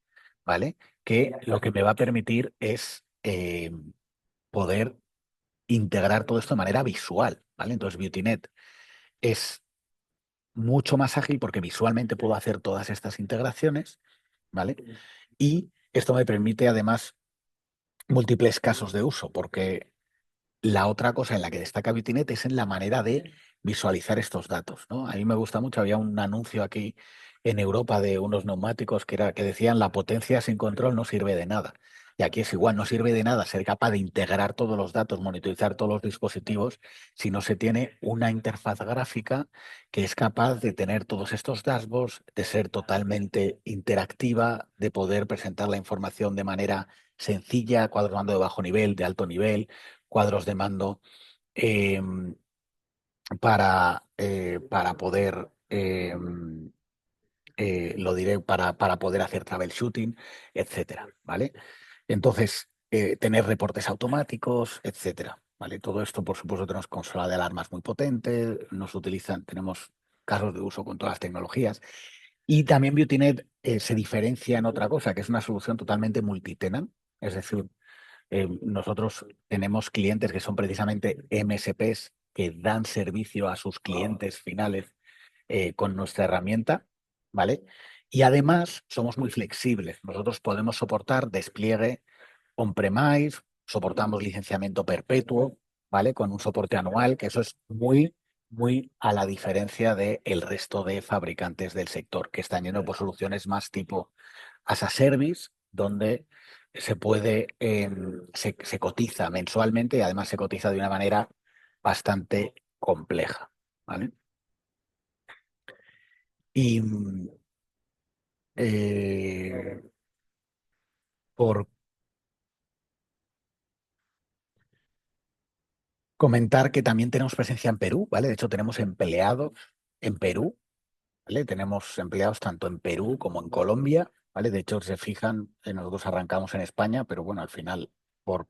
¿vale? Que lo que me va a permitir es poder integrar todo esto de manera visual, ¿vale? Entonces BeautyNet es mucho más ágil porque visualmente puedo hacer todas estas integraciones, ¿vale? Y esto me permite además múltiples casos de uso, porque la otra cosa en la que destaca BeautyNet es en la manera de visualizar estos datos, ¿no? A mí me gusta mucho, había un anuncio aquí en Europa de unos neumáticos que decían la potencia sin control no sirve de nada. Y aquí es igual, no sirve de nada ser capaz de integrar todos los datos, monitorizar todos los dispositivos, si no se tiene una interfaz gráfica que es capaz de tener todos estos dashboards, de ser totalmente interactiva, de poder presentar la información de manera sencilla, cuadros de mando de bajo nivel, de alto nivel, cuadros de mando em, para poder, lo diré, para poder hacer troubleshooting, etcétera, ¿vale? Entonces, tener reportes automáticos, etcétera, ¿vale? Todo esto, por supuesto, tenemos consola de alarmas muy potente, tenemos casos de uso con todas las tecnologías. Y también BeautyNet se diferencia en otra cosa, que es una solución totalmente multitenant, es decir, nosotros tenemos clientes que son precisamente MSPs que dan servicio a sus clientes finales con nuestra herramienta, ¿vale? Y además somos muy flexibles. Nosotros podemos soportar despliegue on-premise, soportamos licenciamiento perpetuo, ¿vale? Con un soporte anual, que eso es muy a la diferencia del resto de fabricantes del sector, que están yendo por soluciones más tipo as a service, donde se puede, se cotiza mensualmente y además se cotiza de una manera bastante compleja, ¿vale? Y eh, por comentar que también tenemos presencia en Perú, ¿vale? De hecho, tenemos empleados en Perú, ¿vale? Tenemos empleados tanto en Perú como en Colombia, ¿vale? De hecho, se fijan, nosotros arrancamos en España, pero bueno, al final, por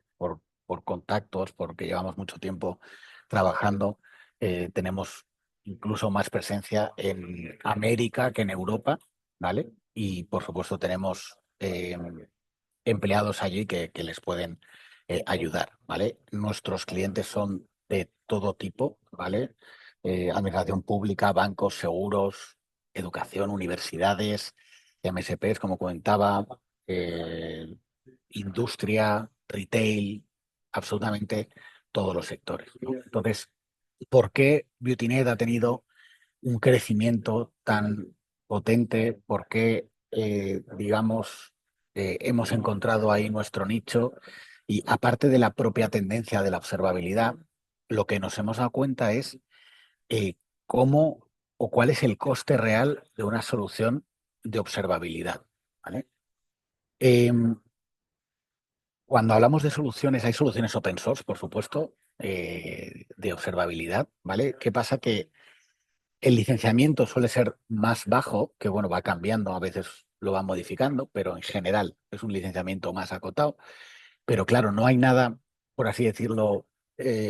contactos, porque llevamos mucho tiempo trabajando, tenemos incluso más presencia en América que en Europa, ¿vale? Y por supuesto tenemos empleados allí que les pueden ayudar, ¿vale? Nuestros clientes son de todo tipo, ¿vale? Administración pública, bancos, seguros, educación, universidades, MSPs, como comentaba, eh, industria, retail, absolutamente todos los sectores, ¿no? Entonces, ¿por qué BeautyNet ha tenido un crecimiento tan potente? ¿Por qué, digamos, hemos encontrado ahí nuestro nicho? Y aparte de la propia tendencia de la observabilidad, lo que nos hemos dado cuenta es eh, cómo o cuál es el coste real de una solución de observabilidad, ¿vale? Em, Cuando hablamos de soluciones, hay soluciones open source, por supuesto, de observabilidad, ¿vale? ¿Qué pasa? Que el licenciamiento suele ser más bajo, que bueno, va cambiando, a veces lo va modificando, pero en general es un licenciamiento más acotado. Pero claro, no hay nada, por así decirlo,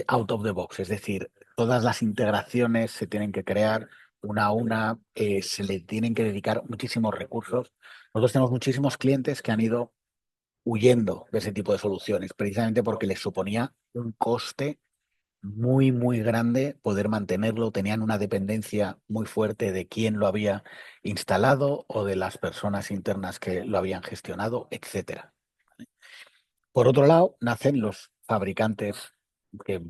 out of the box. Es decir, todas las integraciones se tienen que crear una a una, se le tienen que dedicar muchísimos recursos. Nosotros tenemos muchísimos clientes que han ido huyendo de ese tipo de soluciones, precisamente porque les suponía un coste muy grande poder mantenerlo, tenían una dependencia muy fuerte de quién lo había instalado o de las personas internas que lo habían gestionado, etcétera. Por otro lado, nacen los fabricantes, que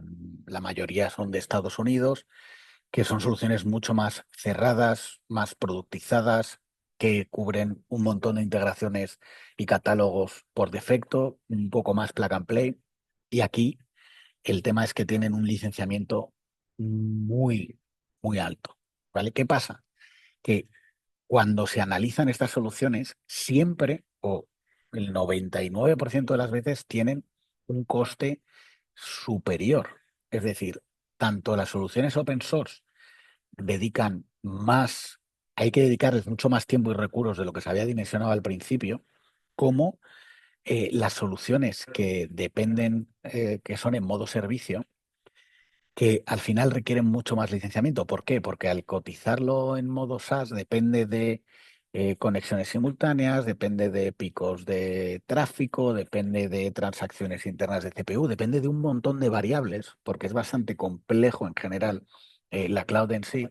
la mayoría son de Estados Unidos, que son soluciones mucho más cerradas, más productizadas, que cubren un montón de integraciones y catálogos por defecto, un poco más plug and play. Y aquí el tema es que tienen un licenciamiento muy alto, ¿vale? ¿Qué pasa? Que cuando se analizan estas soluciones, siempre o el 99% de las veces tienen un coste superior. Es decir, tanto las soluciones open source dedican más, hay que dedicarles mucho más tiempo y recursos de lo que se había dimensionado al principio, como las soluciones que dependen, que son en modo servicio, que al final requieren mucho más licenciamiento. ¿Por qué? Porque al cotizarlo en modo SaaS depende de conexiones simultáneas, depende de picos de tráfico, depende de transacciones internas de CPU, depende de un montón de variables, porque es bastante complejo en general la cloud en sí.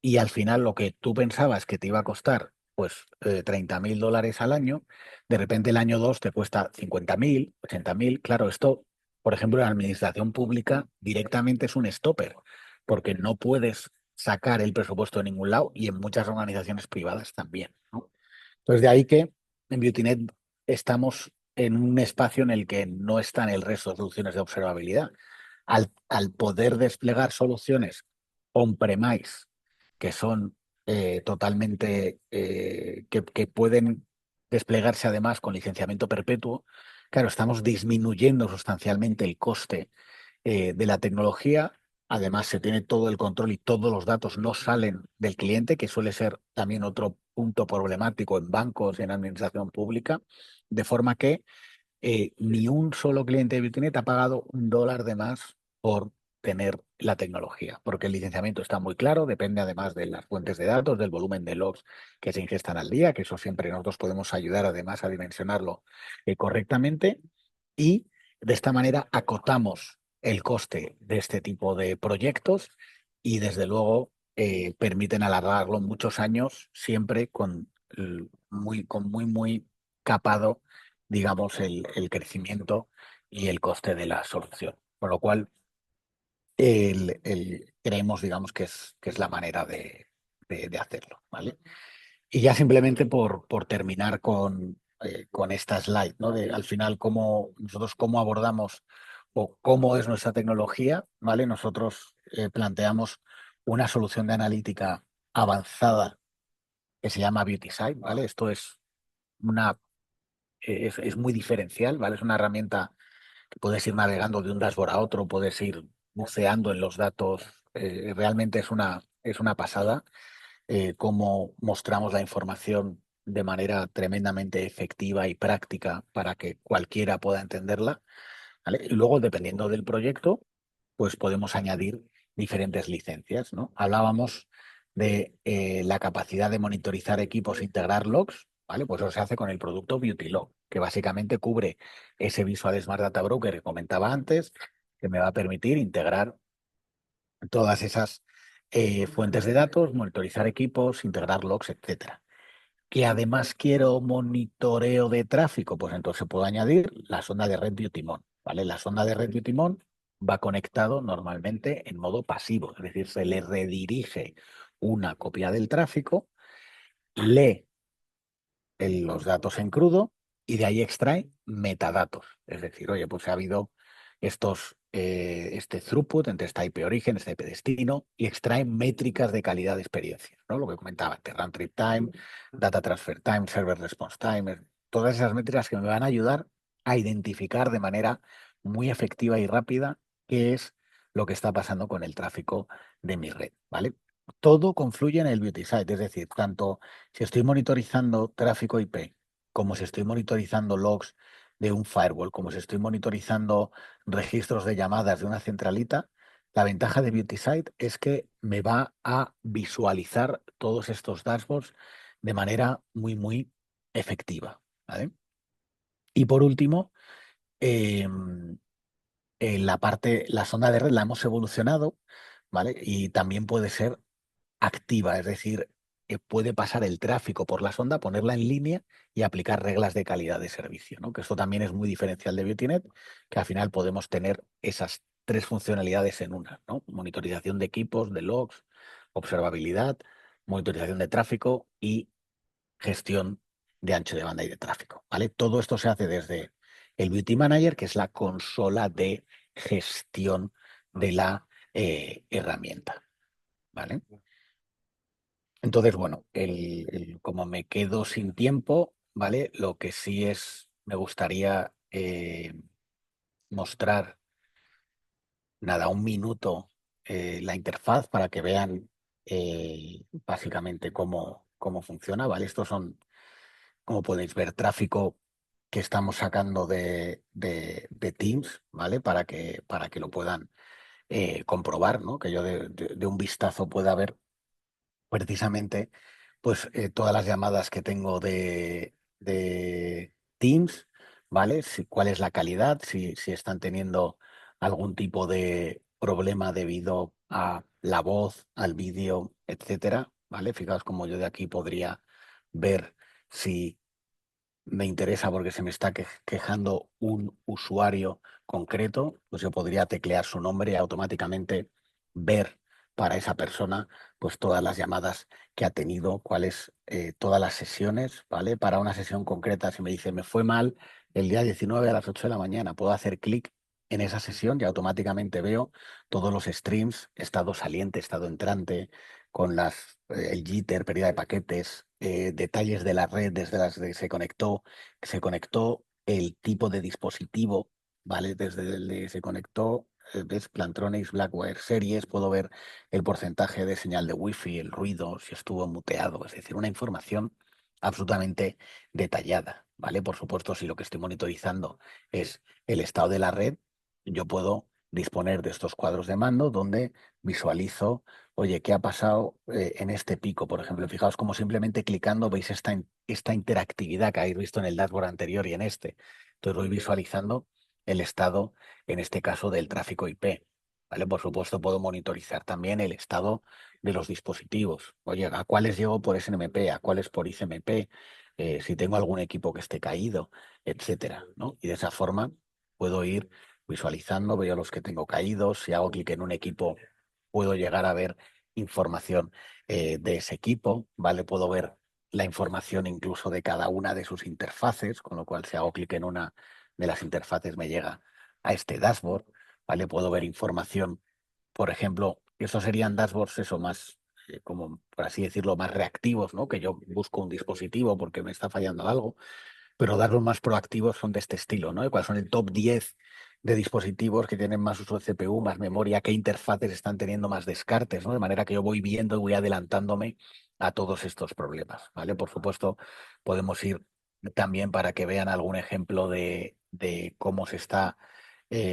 Y al final lo que tú pensabas que te iba a costar, pues $30.000 al año, de repente el año 2 te cuesta 50.000, 80.000. Claro, esto, por ejemplo, en la administración pública directamente es un stopper, porque no puedes sacar el presupuesto de ningún lado y en muchas organizaciones privadas también, ¿no? Entonces, de ahí que en BeautyNet estamos en un espacio en el que no están el resto de soluciones de observabilidad. Al poder desplegar soluciones on-premise que son totalmente, que pueden desplegarse además con licenciamiento perpetuo, claro, estamos disminuyendo sustancialmente el coste de la tecnología. Además, se tiene todo el control y todos los datos no salen del cliente, que suele ser también otro punto problemático en bancos, en administración pública, de forma que ni un solo cliente de BeautyNet ha pagado $1 de más por tener la tecnología, porque el licenciamiento está muy claro, depende además de las fuentes de datos, del volumen de logs que se ingestan al día, que eso siempre nosotros podemos ayudar además a dimensionarlo correctamente, y de esta manera acotamos el coste de este tipo de proyectos y desde luego permiten alargarlo muchos años siempre con muy capado, digamos, el crecimiento y el coste de la solución. Con lo cual, creemos, digamos, que es la manera de hacerlo, ¿vale? Y ya simplemente por terminar con esta slide, ¿no? De, al final, nosotros cómo abordamos o cómo es nuestra tecnología, ¿vale? Nosotros planteamos una solución de analítica avanzada que se llama BeautySight, ¿vale? Esto es muy diferencial, ¿vale? Es una herramienta que puedes ir navegando de un dashboard a otro, puedes ir buceando en los datos. Realmente es una pasada cómo mostramos la información de manera tremendamente efectiva y práctica para que cualquiera pueda entenderla, ¿vale? Y luego, dependiendo del proyecto, pues podemos añadir diferentes licencias, ¿no? Hablábamos de la capacidad de monitorizar equipos e integrar logs, ¿vale? Pues eso se hace con el producto BeautyLog, que básicamente cubre ese Visual Smart Data Broker que comentaba antes, que me va a permitir integrar todas esas fuentes de datos, monitorizar equipos, integrar logs, etcétera. Que además quiero monitoreo de tráfico, pues entonces puedo añadir la sonda de red Beautymon, ¿vale? La sonda de red Beautymon va conectado normalmente en modo pasivo, es decir, se le redirige una copia del tráfico, lee los datos en crudo y de ahí extrae metadatos. Es decir, oye, pues ha habido este throughput entre esta IP origen, este IP destino, y extrae métricas de calidad de experiencia, ¿no? Lo que comentaba antes, run trip time, data transfer time, server response time, todas esas métricas que me van a ayudar a identificar de manera muy efectiva y rápida qué es lo que está pasando con el tráfico de mi red, ¿vale? Todo confluye en el Beauty Site, es decir, tanto si estoy monitorizando tráfico IP, como si estoy monitorizando logs de un firewall, como si estoy monitorizando registros de llamadas de una centralita, la ventaja de BeautySight es que me va a visualizar todos estos dashboards de manera muy efectiva, ¿vale? Y por último, la sonda de red la hemos evolucionado, ¿vale? Y también puede ser activa, es decir, puede pasar el tráfico por la sonda, ponerla en línea y aplicar reglas de calidad de servicio, ¿no? Que esto también es muy diferencial de BeautyNet, que al final podemos tener esas tres funcionalidades en una, ¿no? Monitorización de equipos, de logs, observabilidad, monitorización de tráfico y gestión de ancho de banda y de tráfico, ¿vale? Todo esto se hace desde el Beauty Manager, que es la consola de gestión de la herramienta, ¿vale? Entonces, bueno, como me quedo sin tiempo, ¿vale? Lo que sí me gustaría mostrar, nada, un minuto la interfaz para que vean básicamente cómo funciona, ¿vale? Estos son, como podéis ver, tráfico que estamos sacando de Teams, ¿vale? Para que lo puedan comprobar, ¿no? Que yo de un vistazo pueda ver precisamente pues todas las llamadas que tengo de Teams, ¿vale? Cuál es la calidad, si están teniendo algún tipo de problema debido a la voz, al vídeo, etcétera, ¿vale? Fijaos como yo de aquí podría ver si me interesa porque se me está quejando un usuario concreto, pues yo podría teclear su nombre y automáticamente ver para esa persona pues todas las llamadas que ha tenido, cuáles todas las sesiones, ¿vale? Para una sesión concreta, si me dice me fue mal el día 19 a las 8 de la mañana, puedo hacer clic en esa sesión y automáticamente veo todos los streams, estado saliente, estado entrante, con el jitter, pérdida de paquetes, detalles de la red desde las que se conectó el tipo de dispositivo, ¿vale? Desde el que se conectó, ves Plantronics, Blackwire Series, puedo ver el porcentaje de señal de Wi-Fi, el ruido, si estuvo muteado, es decir, una información absolutamente detallada, ¿vale? Por supuesto, si lo que estoy monitorizando es el estado de la red, yo puedo disponer de estos cuadros de mando donde visualizo, oye, ¿qué ha pasado en este pico? Por ejemplo, fijaos como simplemente clicando veis esta interactividad que habéis visto en el dashboard anterior y en este. Entonces voy visualizando el estado, en este caso, del tráfico IP, ¿vale? Por supuesto, puedo monitorizar también el estado de los dispositivos. Oye, ¿a cuáles llego por SNMP? ¿A cuáles por ICMP? Si tengo algún equipo que esté caído, etcétera, ¿no? Y de esa forma puedo ir visualizando, veo los que tengo caídos. Si hago clic en un equipo, puedo llegar a ver información de ese equipo, ¿vale? Puedo ver la información incluso de cada una de sus interfaces, con lo cual si hago clic en una de las interfaces me llega a este dashboard, ¿vale? Puedo ver información, por ejemplo, esos serían dashboards eso más, como por así decirlo, más reactivos, ¿no? Que yo busco un dispositivo porque me está fallando algo, pero dashboards más proactivos son de este estilo, ¿no? ¿Cuáles son el top 10 de dispositivos que tienen más uso de CPU, más memoria, qué interfaces están teniendo más descartes, ¿no? De manera que yo voy viendo y voy adelantándome a todos estos problemas, ¿vale? Por supuesto, podemos ir también para que vean algún ejemplo de cómo se está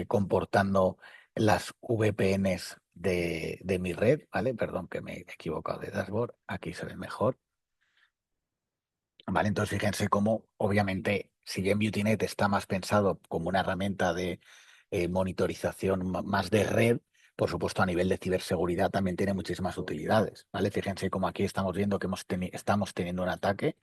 comportando las VPNs de mi red, ¿vale? Perdón que me he equivocado de dashboard, aquí se ve mejor. Vale, entonces fíjense cómo, obviamente, si bien BeautyNet está más pensado como una herramienta de monitorización más de red, por supuesto, a nivel de ciberseguridad también tiene muchísimas utilidades, ¿vale? Fíjense cómo aquí estamos viendo que estamos teniendo un ataque.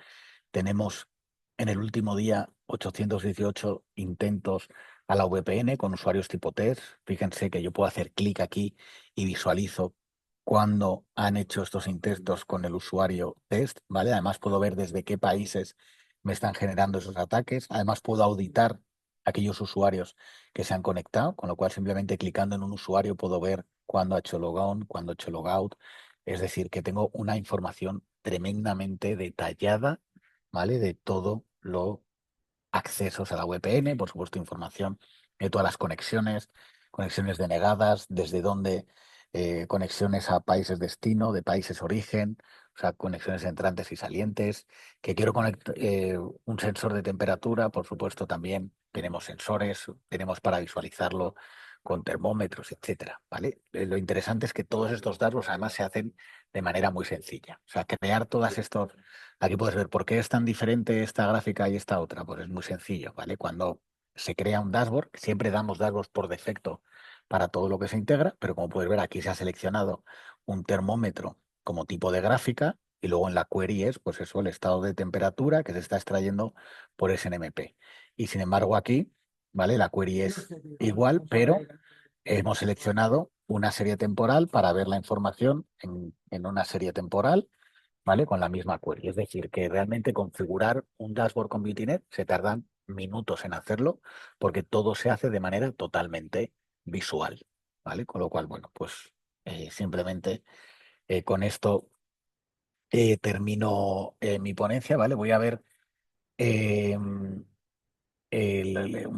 Tenemos en el último día 818 intentos a la VPN con usuarios tipo test. Fíjense que yo puedo hacer clic aquí y visualizo cuando han hecho estos intentos con el usuario test, ¿vale? Además puedo ver desde qué países me están generando esos ataques. Además puedo auditar aquellos usuarios que se han conectado, con lo cual simplemente clicando en un usuario puedo ver cuándo ha hecho logout, cuándo ha hecho logout. Es decir, que tengo una información tremendamente detallada, ¿vale? De todo lo accesos a la VPN, por supuesto, información de todas las conexiones, conexiones denegadas, desde dónde, conexiones a países destino, de países origen, o sea, conexiones entrantes y salientes, que quiero conectar un sensor de temperatura, por supuesto, también tenemos sensores, tenemos para visualizarlo con termómetros, etcétera, ¿vale? Lo interesante es que todos estos datos además se hacen de manera muy sencilla. O sea, crear todas estos. Aquí puedes ver por qué es tan diferente esta gráfica y esta otra. Pues es muy sencillo, ¿vale? Cuando se crea un dashboard, siempre damos dashboards por defecto para todo lo que se integra, pero como puedes ver, aquí se ha seleccionado un termómetro como tipo de gráfica y luego en la query es, pues eso, el estado de temperatura que se está extrayendo por SNMP. Y sin embargo aquí, ¿vale? La query es igual, pero hemos seleccionado una serie temporal para ver la información en una serie temporal, ¿vale? Con la misma query. Es decir, que realmente configurar un dashboard con BeautyNet se tardan minutos en hacerlo porque todo se hace de manera totalmente visual, ¿vale? Con lo cual, bueno, pues simplemente con esto termino mi ponencia, ¿vale? Voy a ver eh, un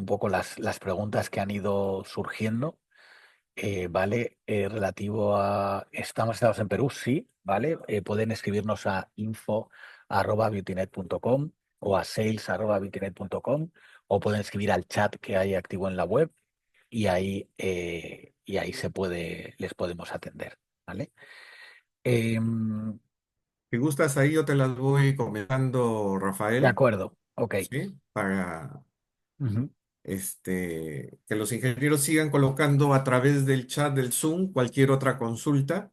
poco las preguntas que han ido surgiendo. Vale, relativo a estamos estados en Perú, sí, ¿vale? Pueden escribirnos a info@beautynet.com o a sales@beautynet.com o pueden escribir al chat que hay activo en la web y ahí les podemos atender, ¿vale? Em, Si gustas, ahí yo te las voy comentando, de Rafael, acuerdo, ok. ¿sí? Para Ujú, que los ingenieros sigan colocando a través del chat del Zoom cualquier otra consulta.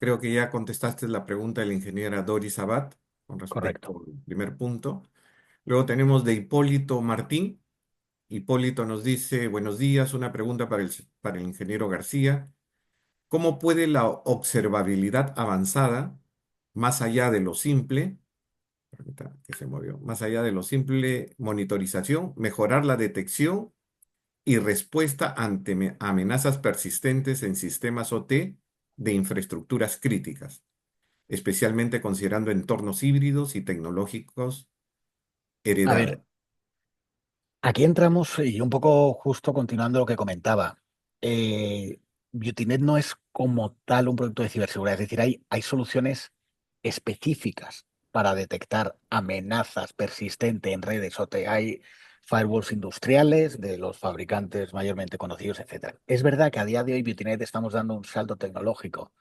Creo que ya contestaste la pregunta de la ingeniera Doris Abad con respecto correcto. al primer punto. Luego tenemos de Hipólito Martín. Hipólito nos dice, buenos días, una pregunta para el ingeniero García. ¿Cómo puede la observabilidad avanzada, más allá de lo simple, permita que se movió, más allá de lo simple monitorización, mejorar la detección y respuesta ante amenazas persistentes en sistemas OT de infraestructuras críticas, especialmente considerando entornos híbridos y tecnológicos A heredados? ver, aquí entramos y un poco justo continuando lo que comentaba. BeautyNet no es como tal un producto de ciberseguridad, es decir, hay soluciones específicas para detectar amenazas persistentes en redes OT. Hay firewalls industriales de los fabricantes mayormente conocidos, etcétera. Es verdad que a día de hoy BeautyNet estamos dando un salto tecnológico.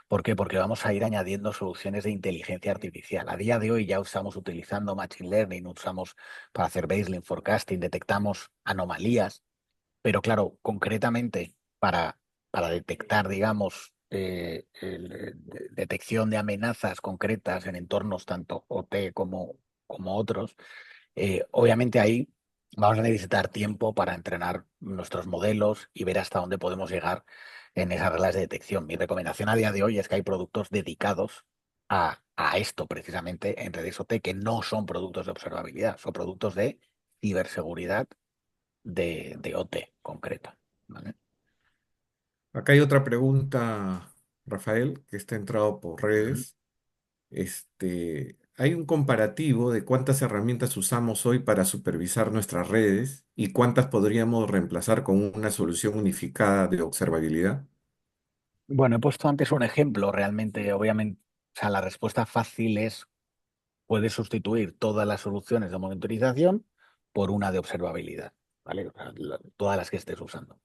¿Por qué? Porque vamos a ir añadiendo soluciones de inteligencia artificial. A día de hoy ya estamos utilizando Machine Learning, usamos para hacer baseline forecasting, detectamos anomalías, pero claro, concretamente para para detectar, digamos, detección de amenazas concretas en entornos tanto OT como otros. Obviamente ahí vamos a necesitar tiempo para entrenar nuestros modelos y ver hasta dónde podemos llegar en esas reglas de detección. Mi recomendación a día de hoy es que hay productos dedicados a esto precisamente en redes OT que no son productos de observabilidad, son productos de ciberseguridad de OT concreta. ¿Vale? Acá hay otra pregunta, Rafael, que está entrado por Ujú. redes. Hay un comparativo de cuántas herramientas usamos hoy para supervisar nuestras redes y cuántas podríamos reemplazar con una solución unificada de observabilidad. Bueno, he puesto antes un ejemplo, realmente, obviamente, o sea, la respuesta fácil es, puedes sustituir todas las soluciones de monitorización por una de observabilidad, ¿vale? O sea, todas las que estés usando.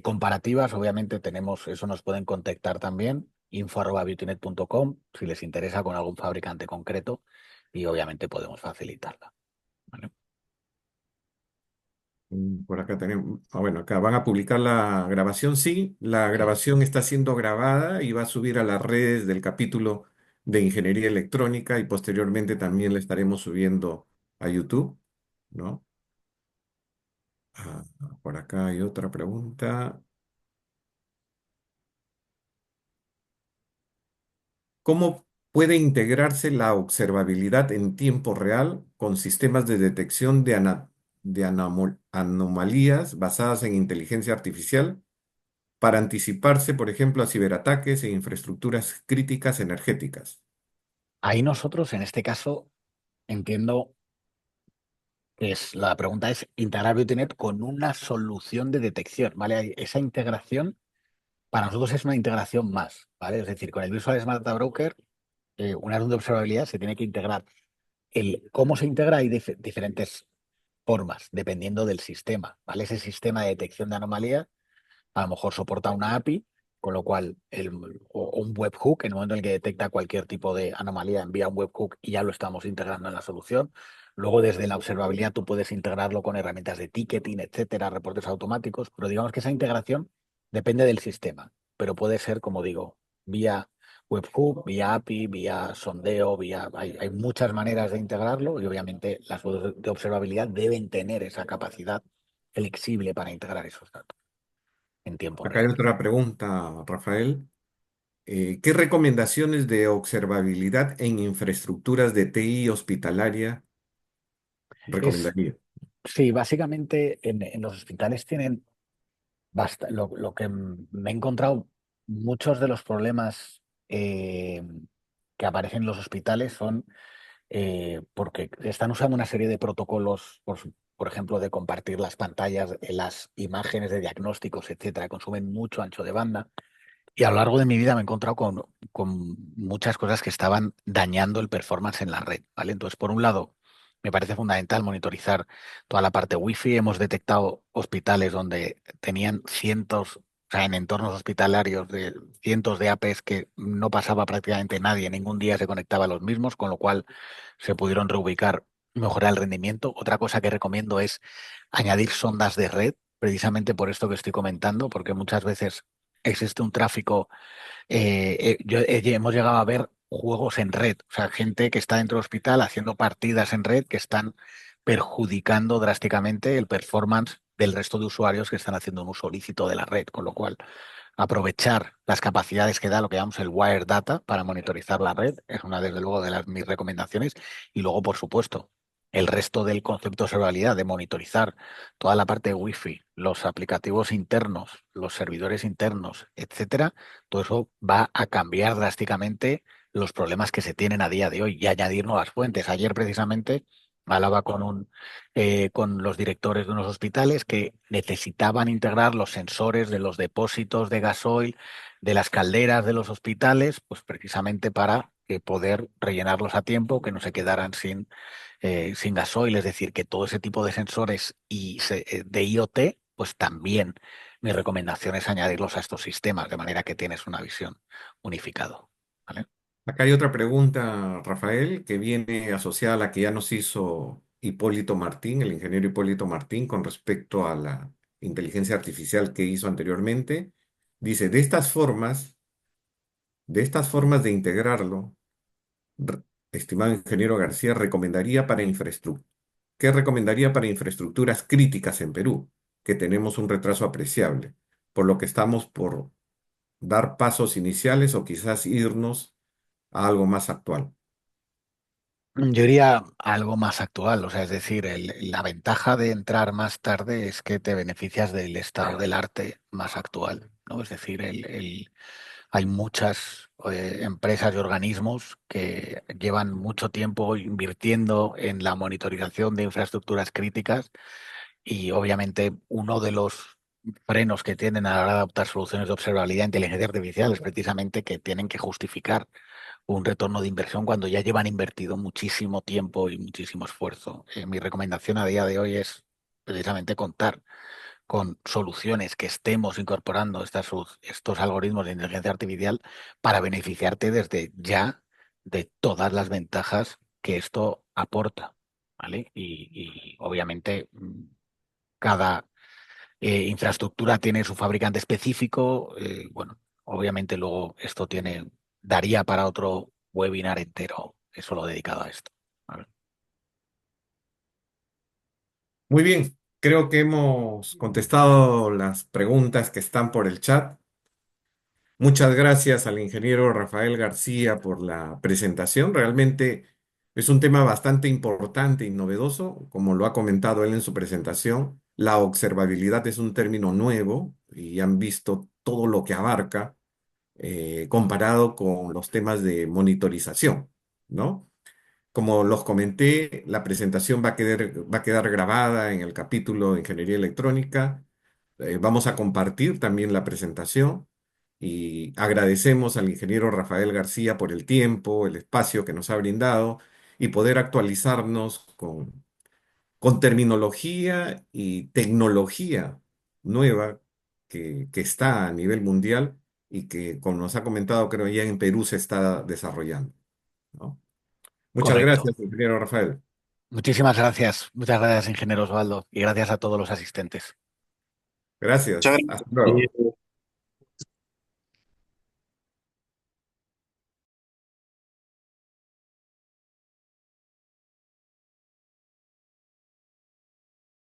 Comparativas, obviamente, tenemos, eso nos pueden contactar también, info@beautynet.com, si les interesa con algún fabricante concreto, y obviamente podemos facilitarla, ¿vale? Por acá tenemos, bueno, acá van a publicar la grabación, sí, la grabación está siendo grabada y va a subir a las redes del capítulo de Ingeniería Electrónica y posteriormente también la estaremos subiendo a YouTube, ¿no? Ah, por acá hay otra pregunta. ¿Cómo puede integrarse la observabilidad en tiempo real con sistemas de detección de anomalías basadas en inteligencia artificial para anticiparse, por ejemplo, a ciberataques e infraestructuras críticas energéticas? Ahí nosotros, en este caso, entiendo la pregunta es integrar BeautyNet con una solución de detección, ¿vale? Esa integración para nosotros es una integración más, ¿vale? Es decir, con el Visual Smart Data Broker, una red de observabilidad se tiene que integrar. ¿Cómo se integra? Hay diferentes formas, dependiendo del sistema, ¿vale? Ese sistema de detección de anomalías a lo mejor soporta una API, con lo cual o un webhook, en el momento en el que detecta cualquier tipo de anomalía, envía un webhook y ya lo estamos integrando en la solución. Luego, desde la observabilidad, tú puedes integrarlo con herramientas de ticketing, etcétera, reportes automáticos, pero digamos que esa integración depende del sistema, pero puede ser, como digo, vía webhook, vía API, vía sondeo, hay muchas maneras de integrarlo y obviamente las webs de observabilidad deben tener esa capacidad flexible para integrar esos datos en tiempo Acá hay real. otra pregunta, Rafael. ¿Qué recomendaciones de observabilidad en infraestructuras de TI hospitalaria Es, recomendaría? sí, básicamente en los hospitales tienen lo que me he encontrado, muchos de los problemas que aparecen en los hospitales son porque están usando una serie de protocolos, por ejemplo, de compartir las pantallas, las imágenes de diagnósticos, etcétera, consumen mucho ancho de banda. Y a lo largo de mi vida me he encontrado con muchas cosas que estaban dañando el performance en la red, ¿vale? Entonces, por un lado, me parece fundamental monitorizar toda la parte Wi-Fi. Hemos detectado hospitales donde tenían cientos, o sea, en entornos hospitalarios de cientos de APs que no pasaba prácticamente nadie, ningún día se conectaba a los mismos, con lo cual se pudieron reubicar, mejorar el rendimiento. Otra cosa que recomiendo es añadir sondas de red, precisamente por esto que estoy comentando, porque muchas veces existe un tráfico. Hemos llegado a ver juegos en red, o sea, gente que está dentro del hospital haciendo partidas en red que están perjudicando drásticamente el performance del resto de usuarios que están haciendo un uso lícito de la red, con lo cual aprovechar las capacidades que da lo que llamamos el wire data para monitorizar la red es una, desde luego, de mis recomendaciones. Y luego, por supuesto, el resto del concepto de observabilidad, de monitorizar toda la parte de Wi-Fi, los aplicativos internos, los servidores internos, etcétera, todo eso va a cambiar drásticamente los problemas que se tienen a día de hoy y añadir nuevas fuentes. Ayer, precisamente, hablaba con los directores de unos hospitales que necesitaban integrar los sensores de los depósitos de gasoil, de las calderas de los hospitales, pues precisamente para poder rellenarlos a tiempo, que no se quedaran sin gasoil. Es decir, que todo ese tipo de sensores de IoT, pues también mi recomendación es añadirlos a estos sistemas, de manera que tienes una visión unificado. ¿Vale? Acá hay otra pregunta, Rafael, que viene asociada a la que ya nos hizo Hipólito Martín, el ingeniero Hipólito Martín, con respecto a la inteligencia artificial que hizo anteriormente. Dice, de estas formas de integrarlo, r- estimado ingeniero García, ¿qué recomendaría para infraestructuras críticas en Perú? Que tenemos un retraso apreciable, por lo que estamos por dar pasos iniciales o quizás irnos a algo más actual. Yo iría a algo más actual, o sea, es decir, la ventaja de entrar más tarde es que te beneficias del estado del arte más actual, ¿no? Es decir, hay muchas empresas y organismos que llevan mucho tiempo invirtiendo en la monitorización de infraestructuras críticas y obviamente uno de los frenos que tienen a la hora de adoptar soluciones de observabilidad e inteligencia artificial es precisamente que tienen que justificar un retorno de inversión cuando ya llevan invertido muchísimo tiempo y muchísimo esfuerzo. Mi recomendación a día de hoy es precisamente contar con soluciones que estemos incorporando estos algoritmos de inteligencia artificial para beneficiarte desde ya de todas las ventajas que esto aporta, ¿vale? Y obviamente cada infraestructura tiene su fabricante específico. Bueno, obviamente luego esto daría para otro webinar entero solo dedicado a esto. ¿Vale? Muy bien, creo que hemos contestado las preguntas que están por el chat. Muchas gracias al ingeniero Rafael García por la presentación. Realmente es un tema bastante importante y novedoso, como lo ha comentado él en su presentación. La observabilidad es un término nuevo y han visto todo lo que abarca comparado con los temas de monitorización, ¿no? Como los comenté, la presentación va a quedar grabada en el capítulo de Ingeniería Electrónica. Vamos a compartir también la presentación y agradecemos al ingeniero Rafael García por el tiempo, el espacio que nos ha brindado y poder actualizarnos con terminología y tecnología nueva que está a nivel mundial y que, como nos ha comentado, creo ya en Perú se está desarrollando, ¿no? Muchas Correcto. gracias, ingeniero Rafael. Muchísimas gracias. Muchas gracias, ingeniero Osvaldo, y gracias a todos los asistentes. Muchas Gracias. Hasta luego. gracias.